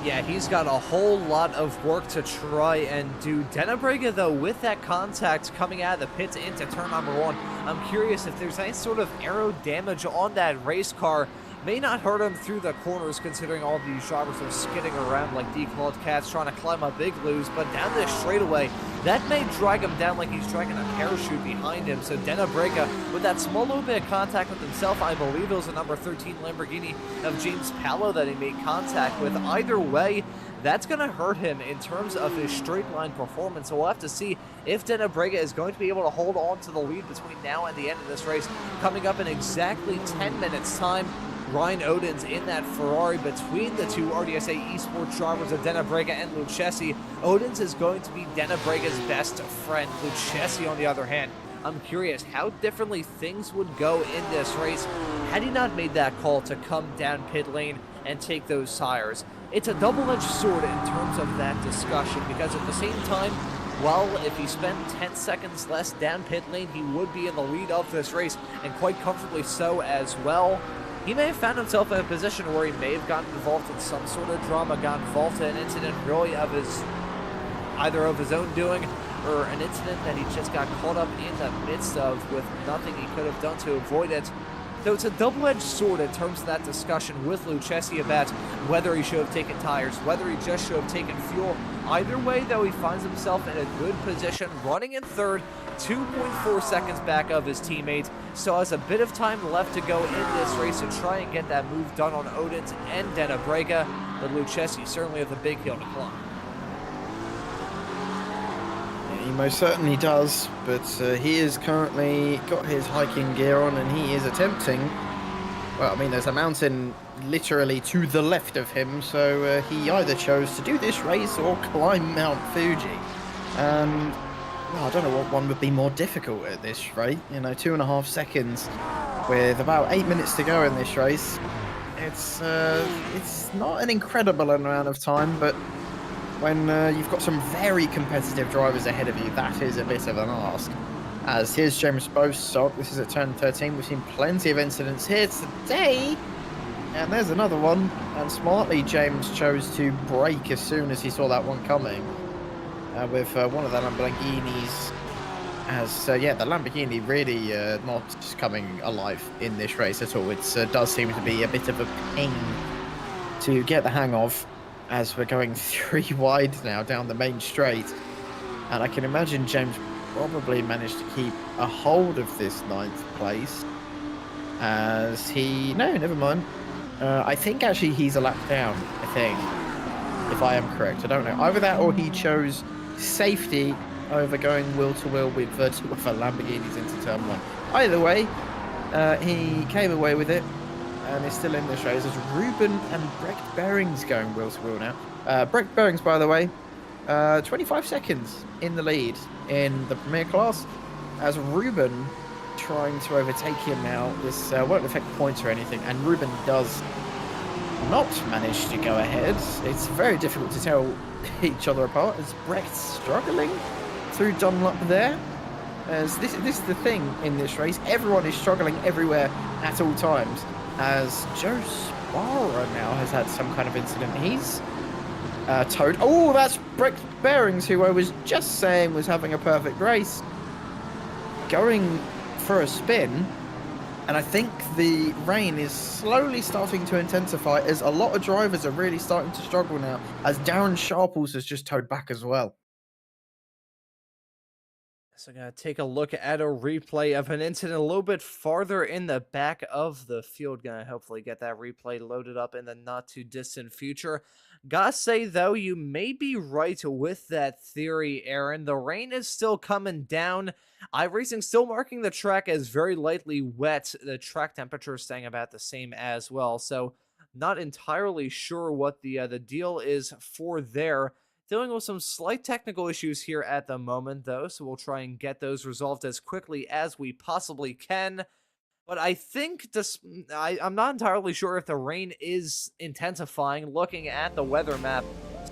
Yeah, he's got a whole lot of work to try and do. Denobrega, though, with that contact coming out of the pits into turn number 1, I'm curious if there's any sort of aero damage on that race car. May not hurt him through the corners, considering all these drivers are skidding around like declawed cats trying to climb up big loos, but down this straightaway, that may drag him down like he's dragging a parachute behind him. So Denobrega, with that small little bit of contact with himself, I believe it was a number 13 Lamborghini of James Pallow that he made contact with. Either way, that's going to hurt him in terms of his straight line performance. So we'll have to see if Denobrega is going to be able to hold on to the lead between now and the end of this race. Coming up in exactly 10 minutes time, Ryan Oden's in that Ferrari between the two RDSA esports drivers of Denobrega and Lucchesi. Oden's is going to be Denobrega's best friend. Lucchesi, on the other hand, I'm curious how differently things would go in this race had he not made that call to come down pit lane and take those tires. It's a double-edged sword in terms of that discussion, because at the same time, well, if he spent 10 seconds less down pit lane, he would be in the lead of this race, and quite comfortably so as well. He may have found himself in a position where he may have gotten involved in some sort of drama, got involved in an incident really of either of his own doing, or an incident that he just got caught up in the midst of with nothing he could have done to avoid it. So it's a double-edged sword in terms of that discussion with Lucchesi about whether he should have taken tires, whether he just should have taken fuel. Either way, though, he finds himself in a good position, running in third, 2.4 seconds back of his teammates, so has a bit of time left to go in this race to try and get that move done on Oden's and Denobrega, but Lucchesi certainly has a big hill to climb. Yeah, he most certainly does, but he has currently got his hiking gear on, and he is attempting, well, I mean, there's a mountain literally to the left of him, so he either chose to do this race or climb Mount Fuji. Well, I don't know what one would be more difficult at this rate. You know, 2.5 seconds with about 8 minutes to go in this race. It's not an incredible amount of time, but when you've got some very competitive drivers ahead of you, that is a bit of an ask. As here's James Bostock. This is at turn 13. We've seen plenty of incidents here today. And there's another one. And smartly, James chose to brake as soon as he saw that one coming. With one of the Lamborghinis, as yeah, the Lamborghini really not coming alive in this race at all. It does seem to be a bit of a pain to get the hang of, as we're going 3 wide now down the main straight, and I can imagine James probably managed to keep a hold of this 9th place, as he never mind. I think actually he's a lap down, I think, if I am correct. I don't know, either that or he chose safety over going wheel to wheel with two other Lamborghinis into turn 1. Either way, he came away with it and is still in this race. As Ruben and Brecht Bearings going wheel to wheel now. Brecht Bearings, by the way, 25 seconds in the lead in the Premier class, as Ruben trying to overtake him now. This won't affect points or anything, and Ruben does not manage to go ahead. It's very difficult to tell each other apart, as Brecht's struggling through Dunlop there. As this is the thing in this race, everyone is struggling everywhere at all times, as Joe Sparrow now has had some kind of incident. He's towed. Oh, that's Brecht Bearings, who I was just saying was having a perfect race, going for a spin, And I think the rain is slowly starting to intensify as a lot of drivers are really starting to struggle now, as Darren Sharples has just towed back as well. So I'm going to take a look at a replay of an incident a little bit farther in the back of the field. Going to hopefully get that replay loaded up in the not too distant future. Gotta say, though, you may be right with that theory, Aaron. The rain is still coming down. iRacing still marking the track as very lightly wet. The track temperature is staying about the same as well. So not entirely sure what the deal is for there. Dealing with some slight technical issues here at the moment, though, so we'll try and get those resolved as quickly as we possibly can. But I think I'm not entirely sure if the rain is intensifying. Looking at the weather map,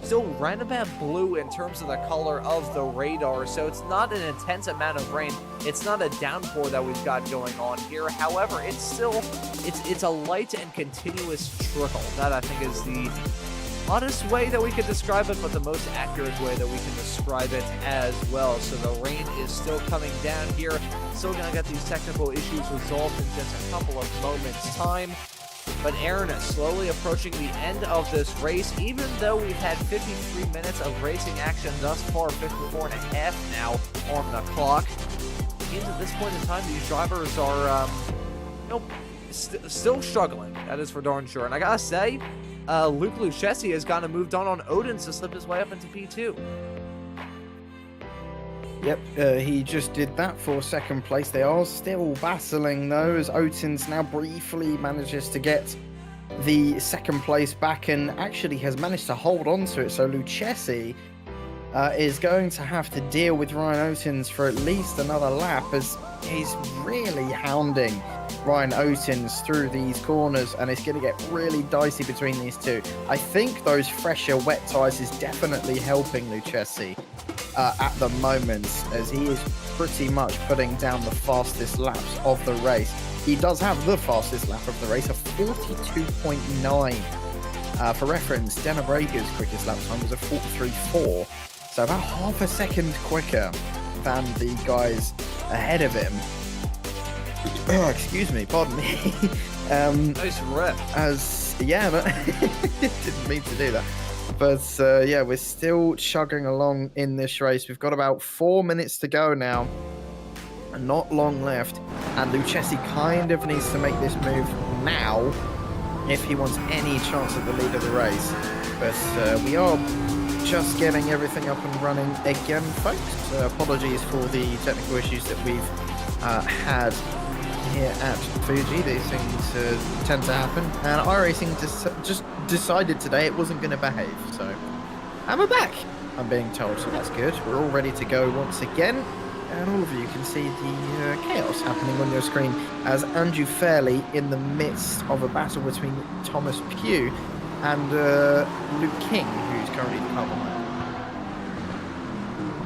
still right about blue in terms of the color of the radar, so it's not an intense amount of rain. It's not a downpour that we've got going on here. However, it's still it's a light and continuous trickle. That I think is the honest way that we could describe it, but the most accurate way that we can describe it as well. So the rain is still coming down here. Still gonna get these technical issues resolved in just a couple of moments time. But Aaron is slowly approaching the end of this race, even though we've had 53 minutes of racing action thus far, 54 and a half now on the clock. It seems at this point in time these drivers are still struggling. That is for darn sure. And I gotta say, Luke Lucchesi has gone and moved on Odin's to slip his way up into P2. Yep, he just did that for second place. They are still battling though, as Otins now briefly manages to get the second place back and actually has managed to hold on to it. So Lucchesi is going to have to deal with Ryan Otins for at least another lap, as he's really hounding Ryan Otins through these corners, and it's going to get really dicey between these two. I think those fresher wet tyres is definitely helping Lucchesi at the moment, as he is pretty much putting down the fastest laps of the race. He does have the fastest lap of the race, a 42.9. For reference, Denobrega's quickest lap time was a 43.4, so about half a second quicker than the guys ahead of him. Oh, excuse me, pardon me. Nice rep. Didn't mean to do that. But yeah, we're still chugging along in this race. We've got about 4 minutes to go now, and not long left. And Lucchesi kind of needs to make this move now if he wants any chance at the lead of the race. But we are just getting everything up and running again, folks. Apologies for the technical issues that we've had here at Fuji. These things tend to happen, and iRacing just decided today it wasn't going to behave, so and we're back, I'm being told, so that's good. We're all ready to go once again, and all of you can see the chaos happening on your screen as Andrew Fairley in the midst of a battle between Thomas Pugh and Luke King, who's currently the carbon man.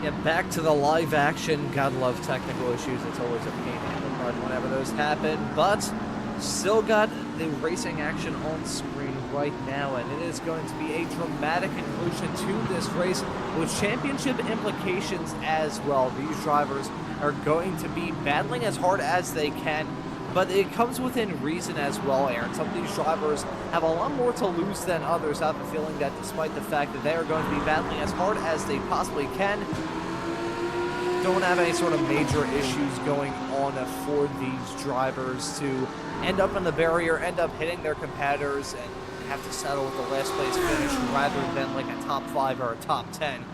Yeah, back to the live action. God love technical issues. It's always a pain in the butt whenever those happen, but still got the racing action on screen right now, and it is going to be a dramatic conclusion to this race with championship implications as well. These drivers are going to be battling as hard as they can, but it comes within reason as well, Aaron. Some of these drivers have a lot more to lose than others. I have a feeling that despite the fact that they are going to be battling as hard as they possibly can, don't have any sort of major issues going on for these drivers to end up in the barrier, end up hitting their competitors, and have to settle with the last place finish rather than like a top 5 or a top 10.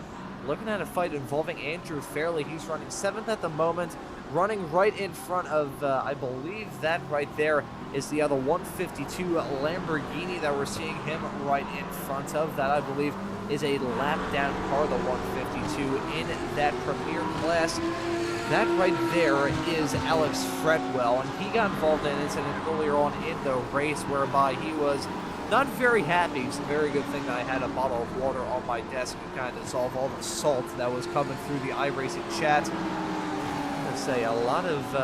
Looking at a fight involving Andrew Fairley. He's running 7th at the moment, running right in front of, I believe that right there is the other 152 Lamborghini that we're seeing him right in front of. That, I believe, is a lap down car, the 152 in that premier class. That right there is Alex Fretwell, and he got involved in an incident earlier on in the race whereby he was not very happy. It's a very good thing that I had a bottle of water on my desk to kind of dissolve all the salt that was coming through the iRacing chat. I'm gonna say a lot of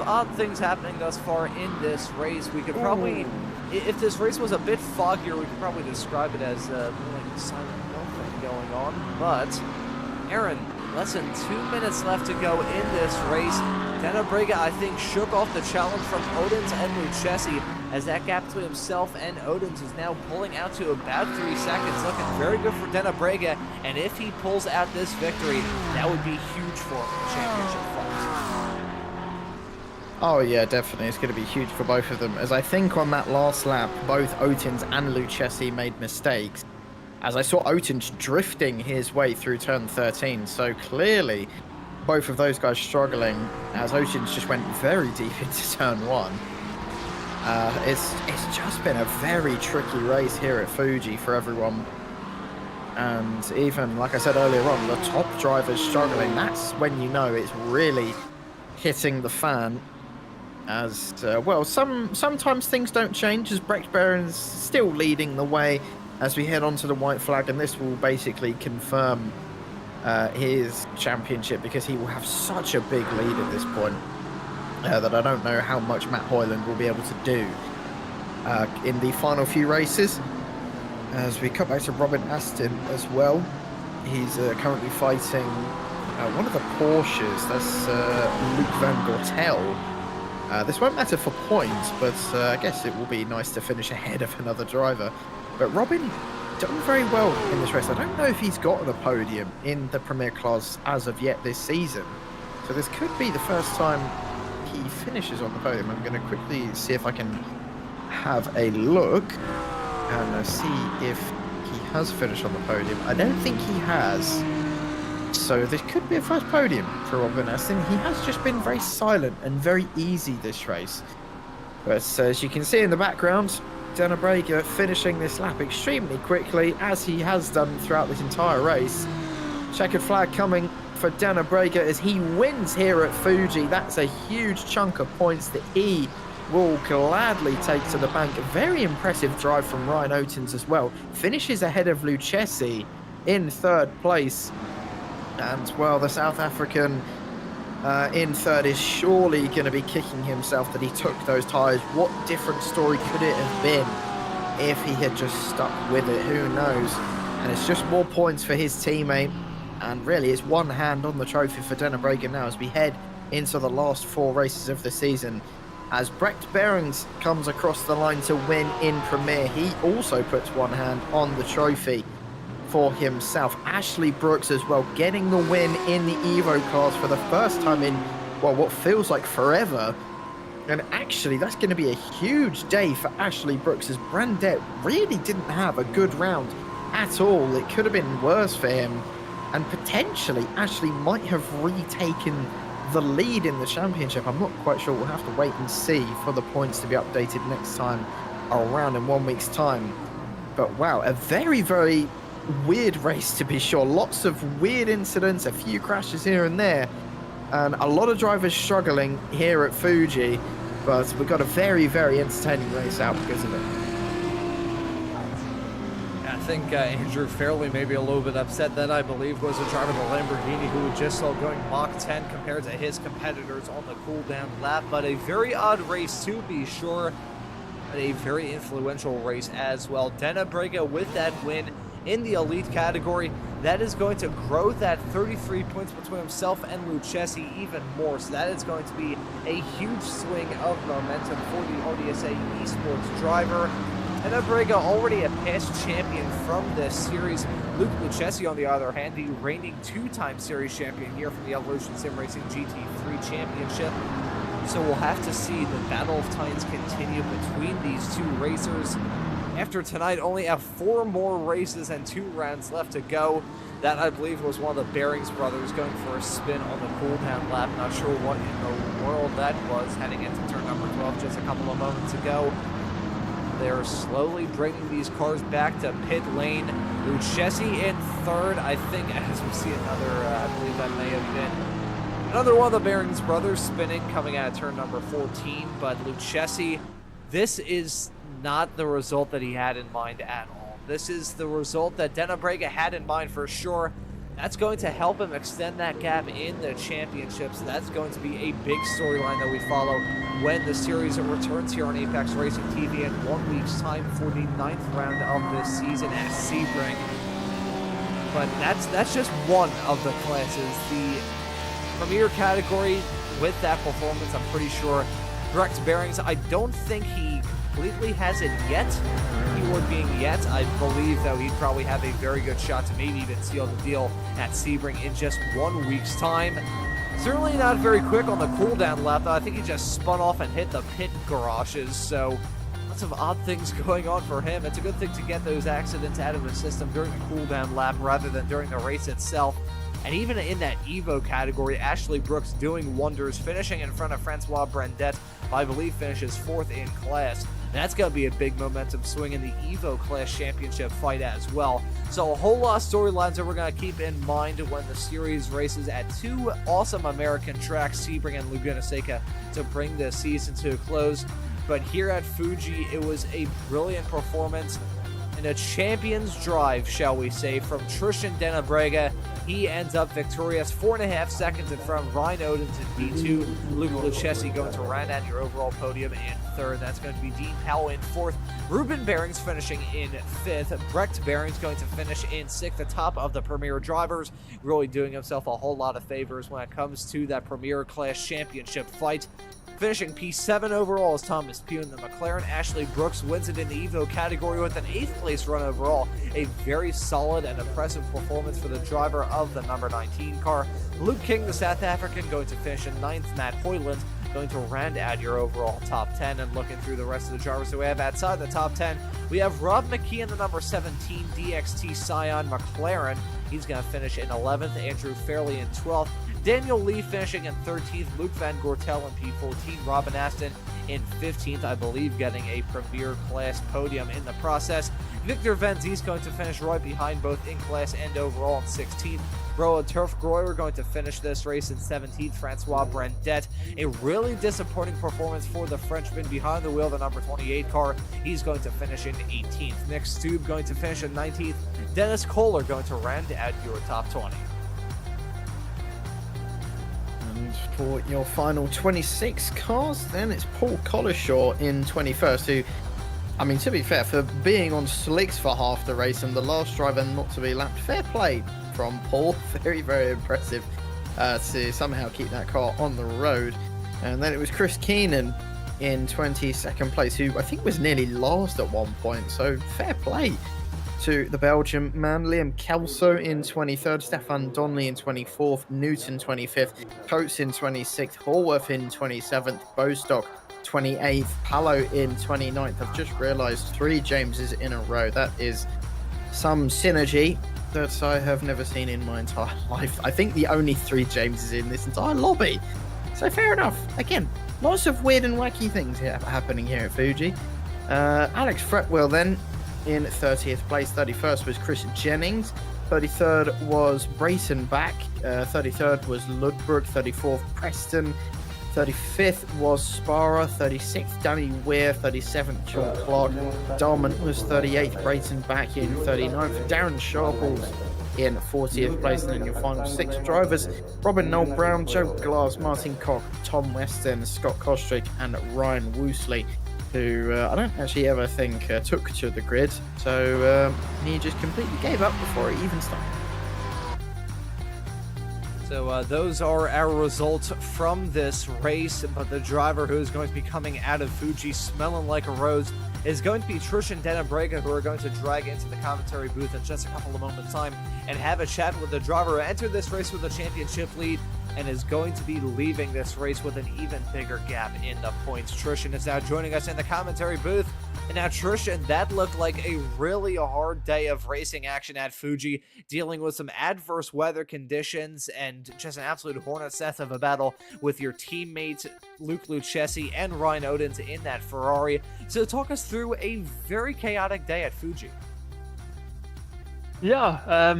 odd things happening thus far in this race. We could probably, if this race was a bit foggier, we could probably describe it as like a silent hill thing going on. But Aaron, less than 2 minutes left to go in this race. Denobrega, I think, shook off the challenge from Odins and Lucchesi, as that gap between himself and Odins is now pulling out to about 3 seconds. Looking very good for Denobrega, and if he pulls out this victory, that would be huge for him in the championship fight. Oh yeah, definitely. It's going to be huge for both of them, as I think on that last lap, both Otins and Lucchesi made mistakes, as I saw Otins drifting his way through turn 13, so clearly both of those guys struggling, as Otins just went very deep into turn 1. It's just been a very tricky race here at Fuji for everyone. And even, like I said earlier on, the top drivers struggling. That's when you know it's really hitting the fan. As, well, sometimes things don't change, as Brecht Behrens still leading the way as we head onto the white flag. And this will basically confirm his championship, because he will have such a big lead at this point. That I don't know how much Matt Hoyland will be able to do in the final few races. As we cut back to Robin Aston as well, he's currently fighting one of the Porsches. That's Luc Van Gortel. This won't matter for points, but I guess it will be nice to finish ahead of another driver. But Robin done very well in this race. I don't know if he's gotten a podium in the Premier class as of yet this season, so this could be the first time he finishes on the podium. I'm going to quickly see if I can have a look and see if he has finished on the podium. I don't think he has, so this could be a first podium for Robin Aston. He has just been very silent and very easy this race, but as you can see in the background, Denobrega finishing this lap extremely quickly, as he has done throughout this entire race. Checkered flag coming for Denobrega as he wins here at Fuji. That's a huge chunk of points that he will gladly take to the bank. A very impressive drive from Ryan Otins as well. Finishes ahead of Lucchesi in 3rd place. And, well, the South African in 3rd is surely going to be kicking himself that he took those tyres. What different story could it have been if he had just stuck with it? Who knows? And it's just more points for his teammate. And really, it's one hand on the trophy for Denobrega now as we head into the last 4 races of the season. As Brecht Behrens comes across the line to win in Premier, he also puts one hand on the trophy for himself. Ashley Brooks as well, getting the win in the Evo class for the first time in, well, what feels like forever. And actually, that's going to be a huge day for Ashley Brooks, as Brandet really didn't have a good round at all. It could have been worse for him. And potentially, Ashley might have retaken the lead in the championship. I'm not quite sure. We'll have to wait and see for the points to be updated next time around in 1 week's time. But wow, a very, very weird race to be sure. Lots of weird incidents, a few crashes here and there, and a lot of drivers struggling here at Fuji. But we got a very, very entertaining race out because of it. I think Andrew Fairley may be a little bit upset. That, I believe, was a driver of the Lamborghini who just saw going Mach 10 compared to his competitors on the cooldown lap. But a very odd race to be sure, but a very influential race as well. Denobrega with that win in the elite category. That is going to grow that 33 points between himself and Lucchesi even more. So that is going to be a huge swing of momentum for the ODSA esports driver. Denobrega already a past champion from this series. Luke Lucchesi, on the other hand, the reigning 2-time series champion here from the Evolution Sim Racing GT3 Championship. So we'll have to see the Battle of Titans continue between these two racers. After tonight, only have 4 more races and 2 rounds left to go. That, I believe, was one of the Behrens brothers going for a spin on the cooldown lap. Not sure what in the world that was, heading into turn number 12 just a couple of moments ago. They're slowly bringing these cars back to pit lane. Lucchesi in 3rd, I think, as we see another, I believe that may have been another one of the Behrens brothers spinning coming out of turn number 14. But Lucchesi, this is not the result that he had in mind at all. This is the result that Denobrega had in mind for sure. That's going to help him extend that gap in the championship. So that's going to be a big storyline that we follow when the series returns here on Apex Racing TV in 1 week's time for the 9th round of this season at Sebring. But that's just one of the classes. The Premier category, with that performance, I'm pretty sure direct bearings, I don't think he completely has it yet. Keyword being yet, I believe though he'd probably have a very good shot to maybe even seal the deal at Sebring in just 1 week's time. Certainly not very quick on the cooldown lap, though. I think he just spun off and hit the pit garages, so lots of odd things going on for him. It's a good thing to get those accidents out of the system during the cooldown lap rather than during the race itself. And even in that Evo category, Ashley Brooks doing wonders, finishing in front of Francois Brendette, I believe finishes 4th in class. That's going to be a big momentum swing in the Evo Class Championship fight as well. So a whole lot of storylines that we're going to keep in mind when the series races at 2 awesome American tracks, Sebring and Laguna Seca, to bring the season to a close. But here at Fuji, it was a brilliant performance and a champion's drive, shall we say, from Trishan Denobrega. He ends up victorious, 4.5 seconds in front of Ryan Odens in P2. Luke Lucchesi going to round out your overall podium in 3rd. That's going to be Dean Powell in 4th. Ruben Behrings finishing in 5th. Brecht Behrings going to finish in 6th, the top of the Premier drivers. Really doing himself a whole lot of favors when it comes to that Premier Class Championship fight. Finishing P7 overall is Thomas Pugh in the McLaren. Ashley Brooks wins it in the Evo category with an 8th place run overall. A very solid and impressive performance for the driver of the number 19 car. Luke King, the South African, going to finish in 9th. Matt Hoyland going to round out your overall top 10. And looking through the rest of the drivers that we have outside the top 10, we have Rob McKee in the number 17 DXT Scion McLaren. He's going to finish in 11th. Andrew Fairley in 12th. Daniel Lee finishing in 13th, Luke Van Gortel in P14, Robin Aston in 15th, I believe getting a Premier Class podium in the process. Victor Venzies going to finish right behind both in class and overall in 16th. Roa Turfgroyer going to finish this race in 17th, Francois Brendette. A really disappointing performance for the Frenchman behind the wheel, the number 28 car. He's going to finish in 18th. Nick Stube going to finish in 19th. Dennis Kohler going to round out your top 20. For your final 26 cars, then it's Paul Collishaw in 21st, who, I mean, to be fair, for being on slicks for half the race and the last driver not to be lapped, fair play from Paul. Very, very impressive to somehow keep that car on the road. And then it was Chris Keenan in 22nd place, who I think was nearly last at one point, so fair play to the Belgian man. Liam Kelso in 23rd, Stefan Donnelly in 24th, Newton 25th, Coates in 26th, Horworth in 27th, Bostock 28th, Palo in 29th. I've just realised 3 Jameses in a row. That is some synergy that I have never seen in my entire life. I think the only 3 Jameses in this entire lobby. So fair enough. Again, lots of weird and wacky things happening here at Fuji. Alex Fretwell then in 30th place. 31st was Chris Jennings. 33rd was Brayton Back. 33rd was Ludbrook. 34th, Preston. 35th was Spara. 36th, Danny Weir. 37th, Sean Clark. Darman was 38th. Brayton Back in 39th. Darren Sharples in 40th place. And then your final 6 drivers: Robin Noel Brown, Joe Glass, Martin Koch, Tom Weston, Scott Kostrick, and Ryan Woosley, who I don't actually ever think took to the grid, so he just completely gave up before it even started. So those are our results from this race, but the driver who is going to be coming out of Fuji smelling like a rose is going to be Trishan Denobrega, who we're going to drag into the commentary booth in just a couple of moments' time and have a chat with the driver who entered this race with a championship lead and is going to be leaving this race with an even bigger gap in the points. Trishan is now joining us in the commentary booth. And now, Trishan, that looked like a really hard day of racing action at Fuji, dealing with some adverse weather conditions and just an absolute hornet's nest of a battle with your teammates Luke Lucchesi and Ryan Odens in that Ferrari. So talk us through a very chaotic day at Fuji. Yeah,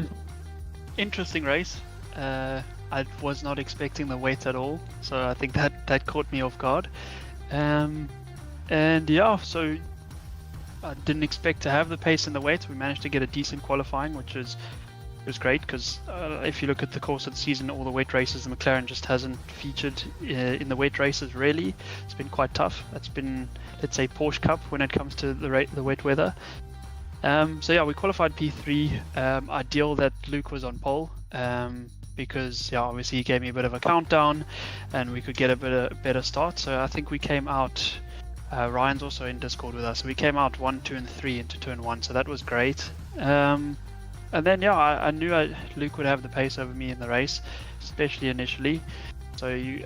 interesting race. I was not expecting the wet at all, so I think that caught me off guard. And yeah, so I didn't expect to have the pace in the wet. We managed to get a decent qualifying, which was great, because if you look at the course of the season, all the wet races, the McLaren just hasn't featured in the wet races really. It's been quite tough. That's been, let's say, Porsche Cup when it comes to the wet weather. So yeah, we qualified P3. Ideal that Luke was on pole. because yeah, obviously he gave me a bit of a countdown and we could get a better start. So I think we came out, Ryan's also in Discord with us, so we came out 1, 2 and 3 into turn 1, so that was great. And then yeah, I knew Luke would have the pace over me in the race, especially initially. So you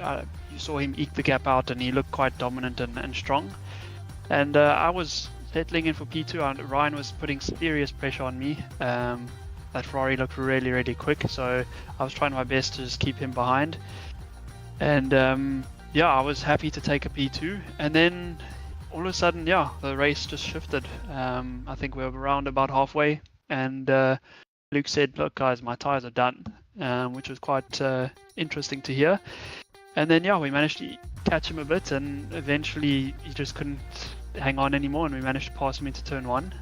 saw him eke the gap out and he looked quite dominant and strong. And I was settling in for P2 and Ryan was putting serious pressure on me. That Ferrari looked really quick, so I was trying my best to just keep him behind. And yeah, I was happy to take a P2, and then all of a sudden, yeah, the race just shifted. I think we were around about halfway, and Luke said, "Look guys, my tires are done," which was quite interesting to hear. And then yeah, we managed to catch him a bit, and eventually he just couldn't hang on anymore, and we managed to pass him into turn 1.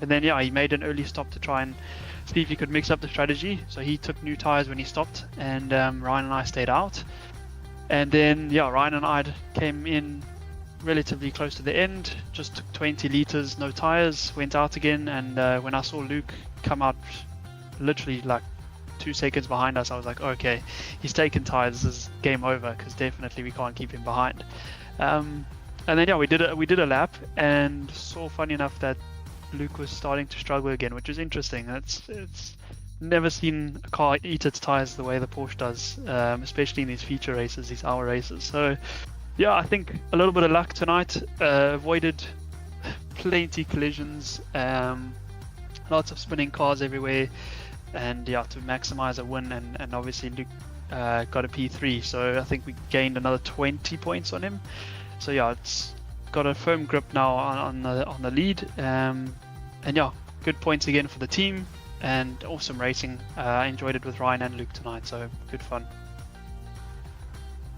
And then yeah, he made an early stop to try and see if he could mix up the strategy. So he took new tires when he stopped, and Ryan and I stayed out. And then yeah, Ryan and I came in relatively close to the end, just took 20 liters, no tires, went out again. And when I saw Luke come out literally like 2 seconds behind us, I was like, okay, he's taken tires, this is game over, because definitely we can't keep him behind. And then yeah, we did a lap, and saw, funny enough, that Luke was starting to struggle again, which is interesting. It's never seen a car eat its tires the way the Porsche does, especially in these feature races, these hour races. So yeah, I think a little bit of luck tonight. Avoided plenty collisions, lots of spinning cars everywhere, and yeah, to maximize a win. And obviously Luke got a P3, so I think we gained another 20 points on him. So yeah, it's got a firm grip now on the lead, and yeah, good points again for the team, and awesome racing. I enjoyed it with Ryan and Luke tonight, so good fun.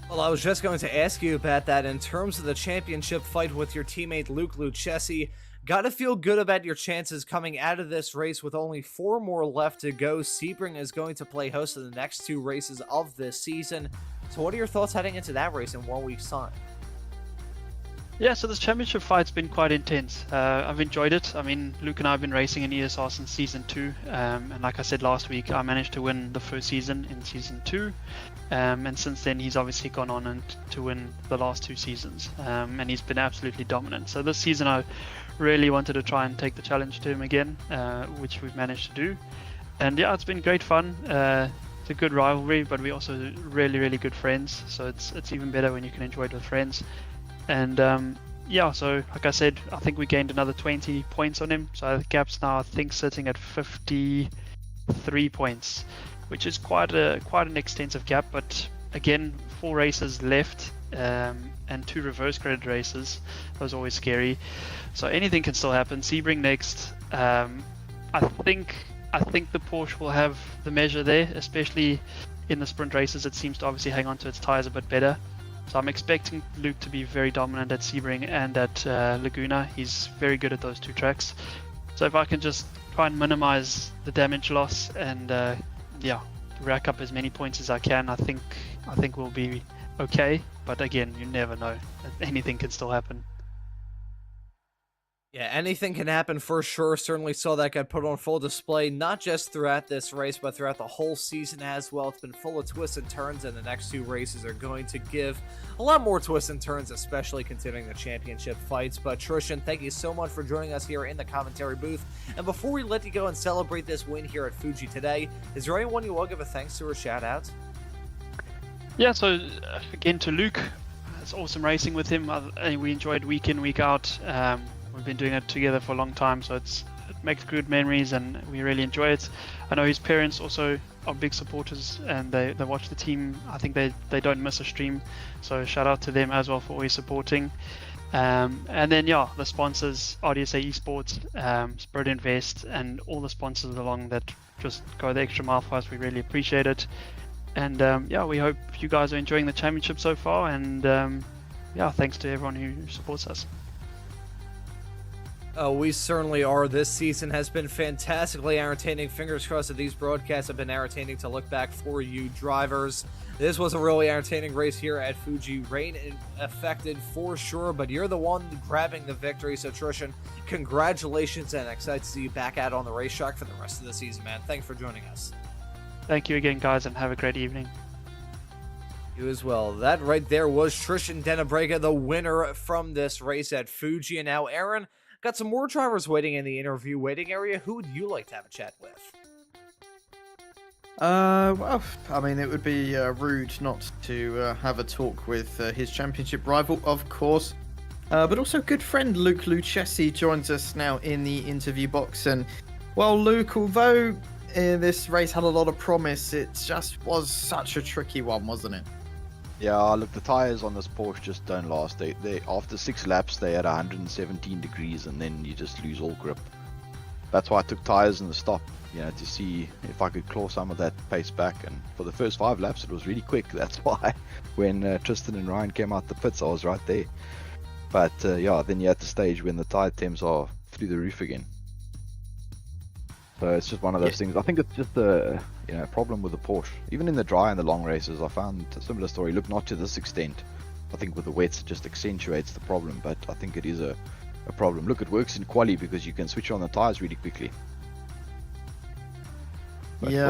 Well, I was just going to ask you about that in terms of the championship fight with your teammate Luke Lucchesi. Got to feel good about your chances coming out of this race with only 4 more left to go. Sebring is going to play host to the next 2 races of this season. So what are your thoughts heading into that race in 1 week's time? Yeah, so this championship fight's been quite intense. I've enjoyed it. I mean, Luke and I have been racing in ESR since season 2, and like I said last week, I managed to win the first season in season 2, and since then he's obviously gone on and to win the last 2 seasons, and he's been absolutely dominant. So this season I really wanted to try and take the challenge to him again, which we've managed to do. And yeah, it's been great fun. It's a good rivalry, but we're also really good friends, so it's even better when you can enjoy it with friends. And yeah, so like I said, I think we gained another 20 points on him, so the gap's now I think sitting at 53 points, which is quite an extensive gap. But again, 4 races left, and 2 reverse credit races. That was always scary, so anything can still happen. Sebring next. I think the Porsche will have the measure there, especially in the sprint races. It seems to obviously hang on to its tires a bit better. So I'm expecting Luke to be very dominant at Sebring and at Laguna. He's very good at those 2 tracks. So if I can just try and minimize the damage loss and yeah, rack up as many points as I can, I think we'll be okay. But again, you never know. Anything can still happen. Yeah, anything can happen for sure. Certainly saw that get put on full display, not just throughout this race, but throughout the whole season as well. It's been full of twists and turns, and the next 2 races are going to give a lot more twists and turns, especially considering the championship fights. But Trishan, thank you so much for joining us here in the commentary booth. And before we let you go and celebrate this win here at Fuji today, is there anyone you will give a thanks to or shout out? Yeah, so again to Luke, it's awesome racing with him. We enjoyed week in, week out. We've been doing it together for a long time, so it makes good memories and we really enjoy it. I know his parents also are big supporters and they watch the team. I think they don't miss a stream, so shout out to them as well for always supporting. And then yeah, the sponsors, RDSA Esports, Spirit Invest, and all the sponsors along that just go the extra mile for us. We really appreciate it. And yeah, we hope you guys are enjoying the championship so far, and yeah, thanks to everyone who supports us. We certainly are. This season has been fantastically entertaining. Fingers crossed that these broadcasts have been entertaining to look back for you drivers. This was a really entertaining race here at Fuji. Rain affected for sure, but you're the one grabbing the victory. So Trishan, congratulations, and excited to see you back out on the racetrack for the rest of the season, man. Thanks for joining us. Thank you again, guys, and have a great evening. You as well. That right there was Trishan Denobrega, the winner from this race at Fuji. And now, Aaron, got some more drivers waiting in the interview waiting area. Who would you like to have a chat with? Well, I mean, it would be rude not to have a talk with his championship rival, of course. But also good friend Luke Lucchesi joins us now in the interview box. And, well, Luke, although this race had a lot of promise, it just was such a tricky one, wasn't it? Yeah, look, the tires on this Porsche just don't last. They after 6 laps, they had 117 degrees, and then you just lose all grip. That's why I took tires in the stop, to see if I could claw some of that pace back. And for the first 5 laps, it was really quick. That's why when Tristan and Ryan came out the pits, I was right there. But then you're at the stage when the tire temps are through the roof again. So it's just one of those things. I think it's just a problem with the Porsche. Even in the dry and the long races, I found a similar story. Look, not to this extent. I think with the wets, it just accentuates the problem. But I think it is a problem. Look, it works in quali because you can switch on the tires really quickly. But it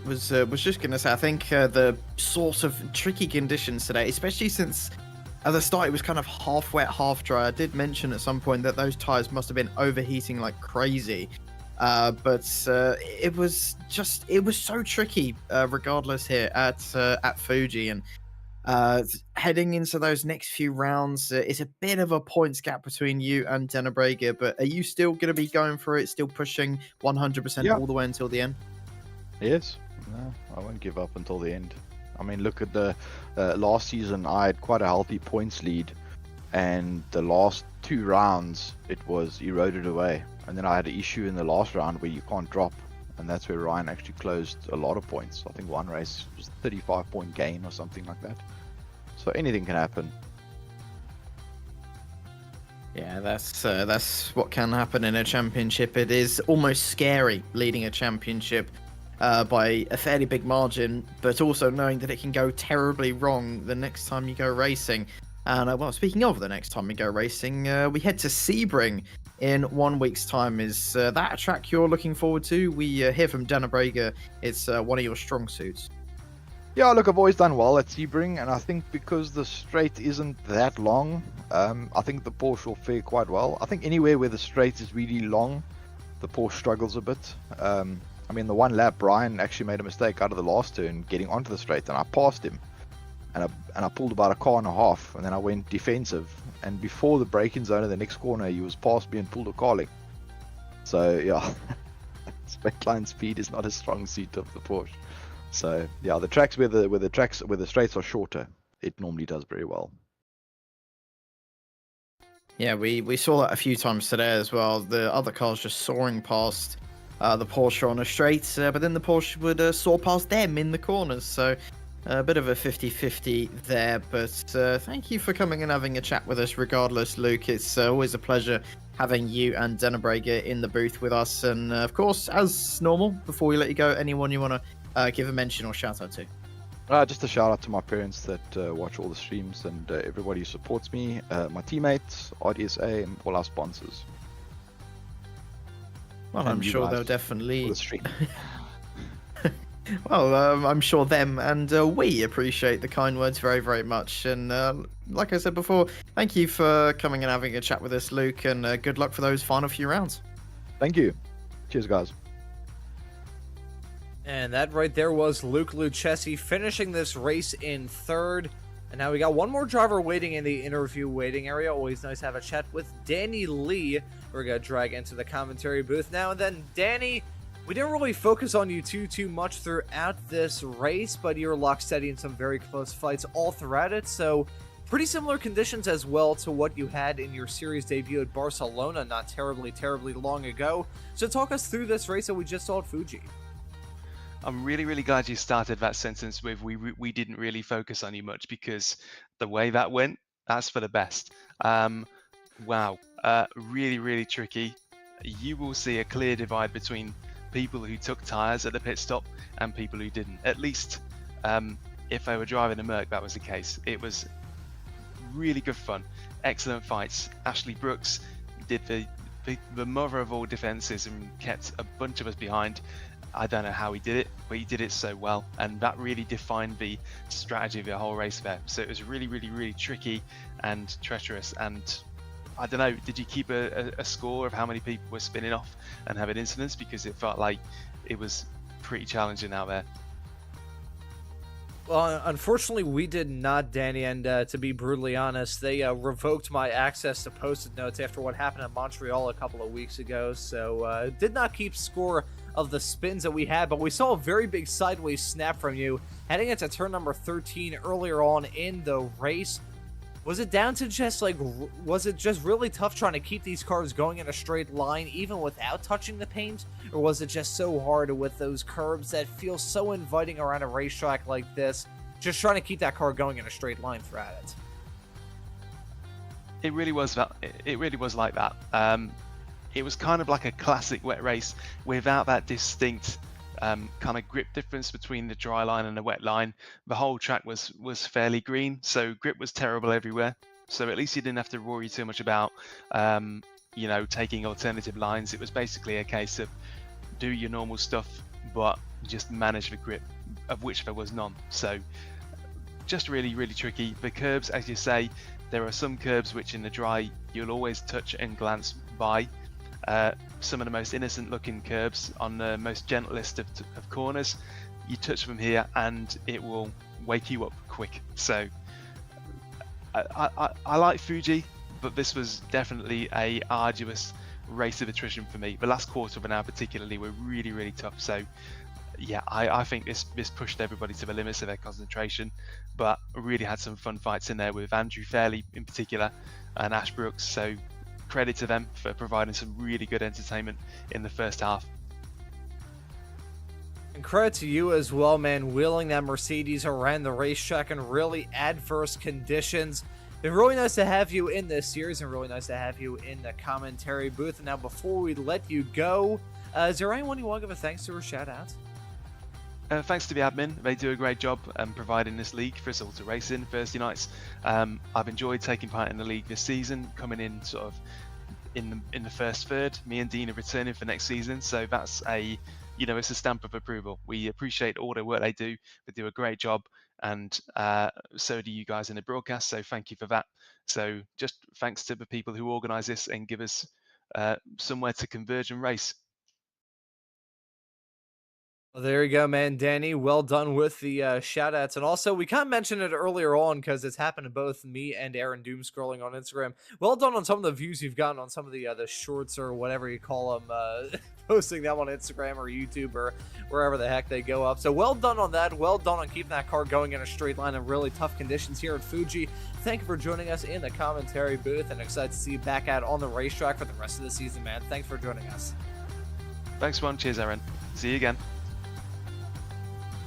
was just gonna say. I think the sort of tricky conditions today, especially since at the start it was kind of half wet, half dry. I did mention at some point that those tires must have been overheating like crazy. But it was so tricky, regardless here at Fuji, and heading into those next few rounds, it's a bit of a points gap between you and Denobrega. But are you still going to be going for it, still pushing 100% all the way until the end? Yes, no, I won't give up until the end. I mean, look at the last season, I had quite a healthy points lead, and the last 2 rounds it was eroded away. And then I had an issue in the last round where you can't drop, and that's where Ryan actually closed a lot of points. I think one race was a 35-point gain or something like that. So anything can happen. Yeah, that's what can happen in a championship. It is almost scary leading a championship by a fairly big margin, but also knowing that it can go terribly wrong the next time you go racing. And well, speaking of the next time we go racing, we head to Sebring in 1 week's time. Is that a track you're looking forward to? We hear from Denobrega it's one of your strong suits. Yeah, look, I've always done well at Sebring, and I think because the straight isn't that long, I think the Porsche will fare quite well. I think anywhere where the straight is really long, the Porsche struggles a bit. I mean, the one lap, Brian actually made a mistake out of the last turn getting onto the straight, and I passed him. And I pulled about a car and a half, and then I went defensive. And before the braking zone of the next corner, he was past me and pulled a car link. So yeah, straight line speed is not a strong suit of the Porsche. So yeah, the tracks where the straights are shorter, it normally does very well. Yeah, we saw that a few times today as well. The other cars just soaring past the Porsche on a straight, but then the Porsche would soar past them in the corners. So a bit of a 50-50 there, but thank you for coming and having a chat with us regardless, Luke. It's always a pleasure having you and Denobrega in the booth with us. And of course, as normal, before we let you go, anyone you want to give a mention or shout out to? Just a shout out to my parents that watch all the streams, and everybody who supports me, my teammates, RDSA, and all our sponsors. Well, I'm sure they'll definitely... The Well, I'm sure them and we appreciate the kind words very, very much. And like I said before, thank you for coming and having a chat with us, Luke, and good luck for those final few rounds. Thank you. Cheers, guys. And that right there was Luke Lucchesi finishing this race in 3rd. And now we got one more driver waiting in the interview waiting area. Always nice to have a chat with Danny Lee. We're going to drag into the commentary booth now. And then, Danny, we didn't really focus on you too much throughout this race, but you were lock steady in some very close fights all throughout it. So pretty similar conditions as well to what you had in your series debut at Barcelona not terribly long ago. So talk us through this race that we just saw at Fuji. I'm really glad you started that sentence with we didn't really focus on you much, because the way that went, that's for the best. Wow, really tricky. You will see a clear divide between people who took tyres at the pit stop and people who didn't. At least if they were driving a Merc, that was the case. It was really good fun, excellent fights. Ashley Brooks did the mother of all defences and kept a bunch of us behind. I don't know how he did it, but he did it so well, and that really defined the strategy of the whole race there. So it was really, really, really tricky and treacherous. And I don't know, did you keep a score of how many people were spinning off and having incidents? Because it felt like it was pretty challenging out there. Well, unfortunately, we did not, Danny, and to be brutally honest, they revoked my access to Post-it notes after what happened in Montreal a couple of weeks ago, so did not keep score of the spins that we had, but we saw a very big sideways snap from you heading into turn number 13 earlier on in the race. Was it down to just, like, was it just really tough trying to keep these cars going in a straight line even without touching the paint? Or was it just so hard with those curbs that feel so inviting around a racetrack like this, just trying to keep that car going in a straight line throughout it? It really was that. It really was like that. It was kind of like a classic wet race without that distinct kind of grip difference between the dry line and the wet line. The whole track was fairly green, so grip was terrible everywhere. So at least you didn't have to worry too much about you know, taking alternative lines. It was basically a case of do your normal stuff, but just manage the grip, of which there was none. So just really, really tricky. The curbs, as you say, there are some curbs which in the dry you'll always touch and glance by. Some of the most innocent looking curbs on the most gentlest of corners, you touch them here and it will wake you up quick. So I like Fuji, but this was definitely a arduous race of attrition for me. The last quarter of an hour particularly were really, really tough. So yeah, I think this pushed everybody to the limits of their concentration, but really had some fun fights in there with Andrew Fairley in particular and Ash Brooks. So credit to them for providing some really good entertainment in the first half. And credit to you as well, man, wheeling that Mercedes around the racetrack in really adverse conditions. Been really nice to have you in this series and really nice to have you in the commentary booth. And now before we let you go, is there anyone you want to give a thanks to or shout out? Thanks to the admin, they do a great job providing this league for us all to race in Thursday nights. I've enjoyed taking part in the league this season, coming in sort of in the first third. Me and Dean are returning for next season, so that's a, you know, it's a stamp of approval. We appreciate all the work they do a great job, and so do you guys in the broadcast, so thank you for that. So just thanks to the people who organise this and give us somewhere to converge and race. Well, there you go, man. Danny, well done with the shout-outs. And also, we kind of mentioned it earlier on because it's happened to both me and Aaron Doom scrolling on Instagram. Well done on some of the views you've gotten on some of the shorts or whatever you call them, posting them on Instagram or YouTube or wherever the heck they go up. So well done on that. Well done on keeping that car going in a straight line in really tough conditions here at Fuji. Thank you for joining us in the commentary booth, and excited to see you back out on the racetrack for the rest of the season, man. Thanks for joining us. Thanks, one. Cheers, Aaron. See you again.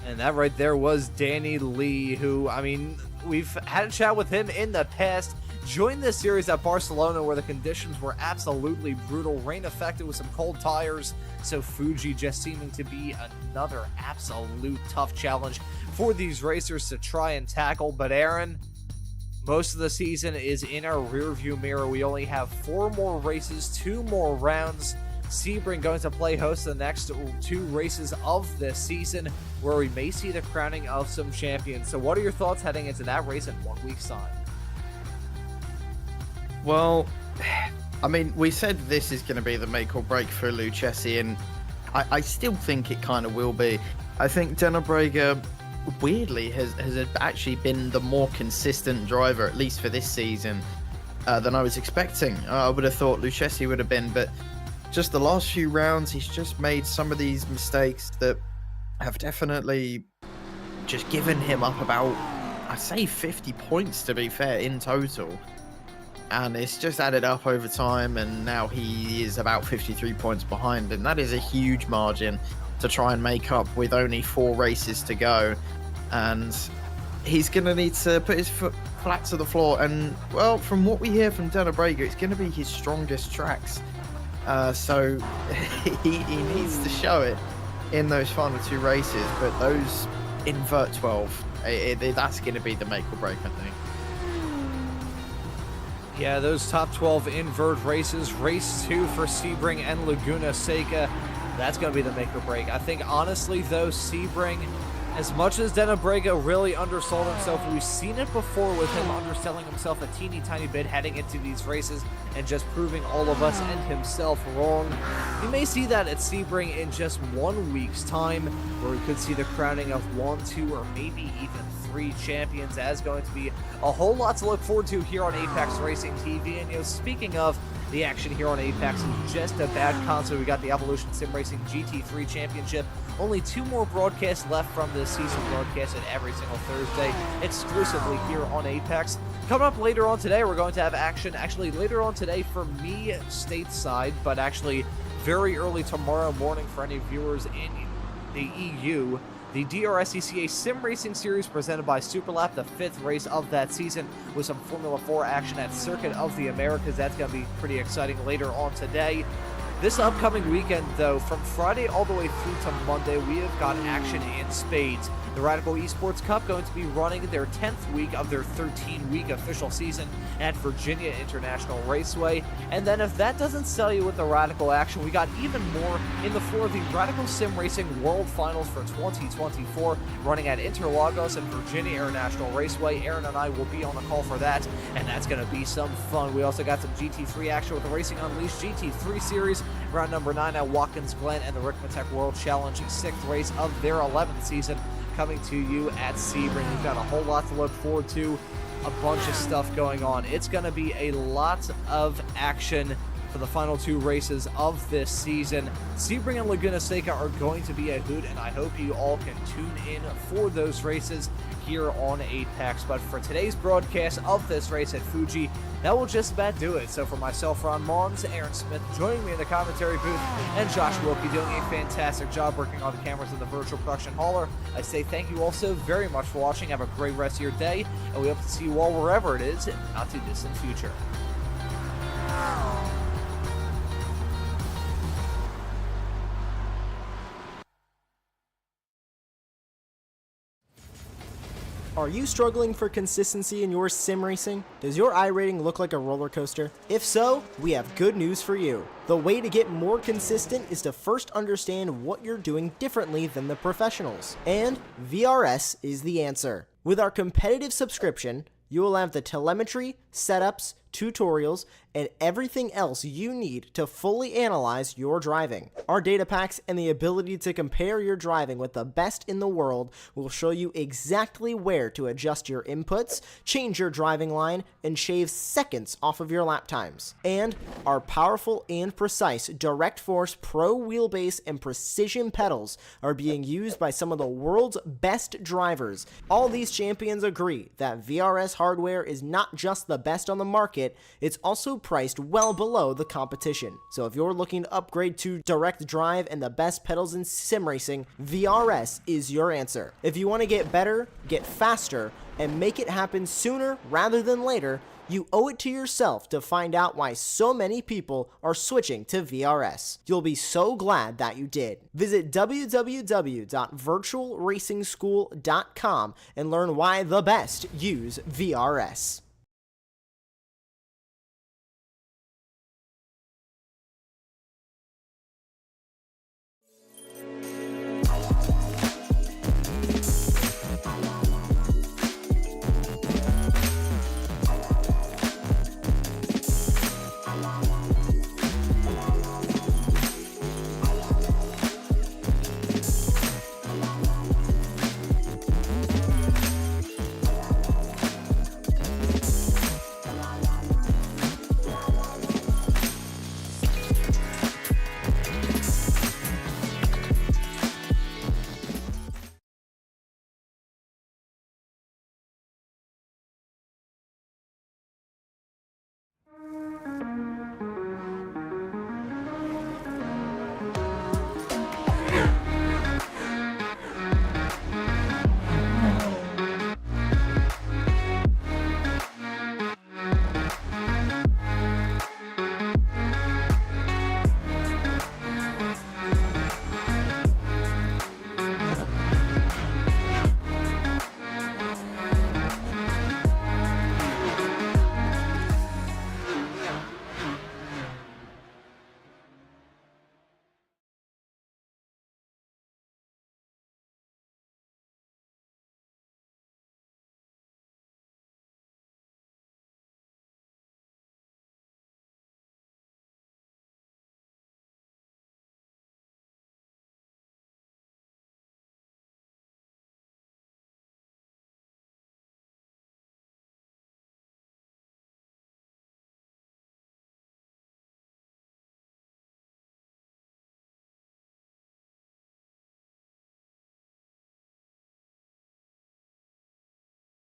And that right there was Danny Lee, who, I mean, we've had a chat with him in the past. Joined this series at Barcelona where the conditions were absolutely brutal. Rain affected with some cold tires. So Fuji just seeming to be another absolute tough challenge for these racers to try and tackle. But Aaron, most of the season is in our rearview mirror. We only have 4 more races, 2 more rounds. Sebring going to play host to the next 2 races of this season, where we may see the crowning of some champions. So what are your thoughts heading into that race in 1 week's time? Well, I mean, we said this is going to be the make or break for Lucchesi, and I still think it kind of will be. I think Denobrega, weirdly, has actually been the more consistent driver, at least for this season, than I was expecting. I would have thought Lucchesi would have been, but just the last few rounds, he's just made some of these mistakes that have definitely just given him up about, I'd say 50 points to be fair, in total. And it's just added up over time, and now he is about 53 points behind, and that is a huge margin to try and make up with only 4 races to go. And he's going to need to put his foot flat to the floor, and, well, from what we hear from Denobrega, it's going to be his strongest tracks. So he needs to show it in those final 2 races, but those invert 12, that's going to be the make or break, I think. Yeah, those top 12 invert races, race 2 for Sebring and Laguna Seca. That's going to be the make or break. I think, honestly, though, Sebring, as much as Denobrega really undersold himself, we've seen it before with him underselling himself a teeny tiny bit heading into these races and just proving all of us and himself wrong. You may see that at Sebring in just 1 week's time, where we could see the crowning of 1, 2, or maybe even 3 champions. That's going to be a whole lot to look forward to here on Apex Racing TV. And, speaking of the action here on Apex, in just a bad concert, we got the Evolution Sim Racing GT3 Championship. Only 2 more broadcasts left from this season, broadcasted every single Thursday, exclusively here on Apex. Coming up later on today, we're going to have action, actually later on today for me stateside, but actually very early tomorrow morning for any viewers in the EU. The DRSCCA Sim Racing Series presented by Superlap, the 5th race of that season, with some Formula 4 action at Circuit of the Americas. That's going to be pretty exciting later on today. This upcoming weekend, though, from Friday all the way through to Monday, we have got action in spades. The Radical Esports Cup going to be running their 10th week of their 13-week official season at Virginia International Raceway. And then if that doesn't sell you with the Radical action, we got even more in the form of the Radical Sim Racing World Finals for 2024 running at Interlagos and Virginia International Raceway. Aaron and I will be on the call for that, and that's going to be some fun. We also got some GT3 action with the Racing Unleashed GT3 Series, round number 9 at Watkins Glen, and the Rickmatech World Challenge 6th race of their 11th season coming to you at Sebring. We've got a whole lot to look forward to, a bunch of stuff going on. It's going to be a lot of action for the final 2 races of this season. Sebring and Laguna Seca are going to be a hoot, and I hope you all can tune in for those races here on Apex. But for today's broadcast of this race at Fuji, that will just about do it. So for myself, Ron Mons, Aaron Smith joining me in the commentary booth, and Josh Wilkie doing a fantastic job working on the cameras in the virtual production hauler, I say thank you all so very much for watching. Have a great rest of your day, and we hope to see you all wherever it is in the not too distant future. Are you struggling for consistency in your sim racing? Does your iRating look like a roller coaster? If so, we have good news for you. The way to get more consistent is to first understand what you're doing differently than the professionals. And VRS is the answer. With our competitive subscription, you will have the telemetry, setups, tutorials, and everything else you need to fully analyze your driving. Our data packs and the ability to compare your driving with the best in the world will show you exactly where to adjust your inputs, change your driving line, and shave seconds off of your lap times. And our powerful and precise Direct Force Pro wheelbase and precision pedals are being used by some of the world's best drivers. All these champions agree that VRS hardware is not just the best on the market, it's also priced well below the competition. So if you're looking to upgrade to direct drive and the best pedals in sim racing, VRS is your answer. If you want to get better, get faster, and make it happen sooner rather than later, you owe it to yourself to find out why so many people are switching to VRS. You'll be so glad that you did. Visit www.virtualracingschool.com and learn why the best use VRS.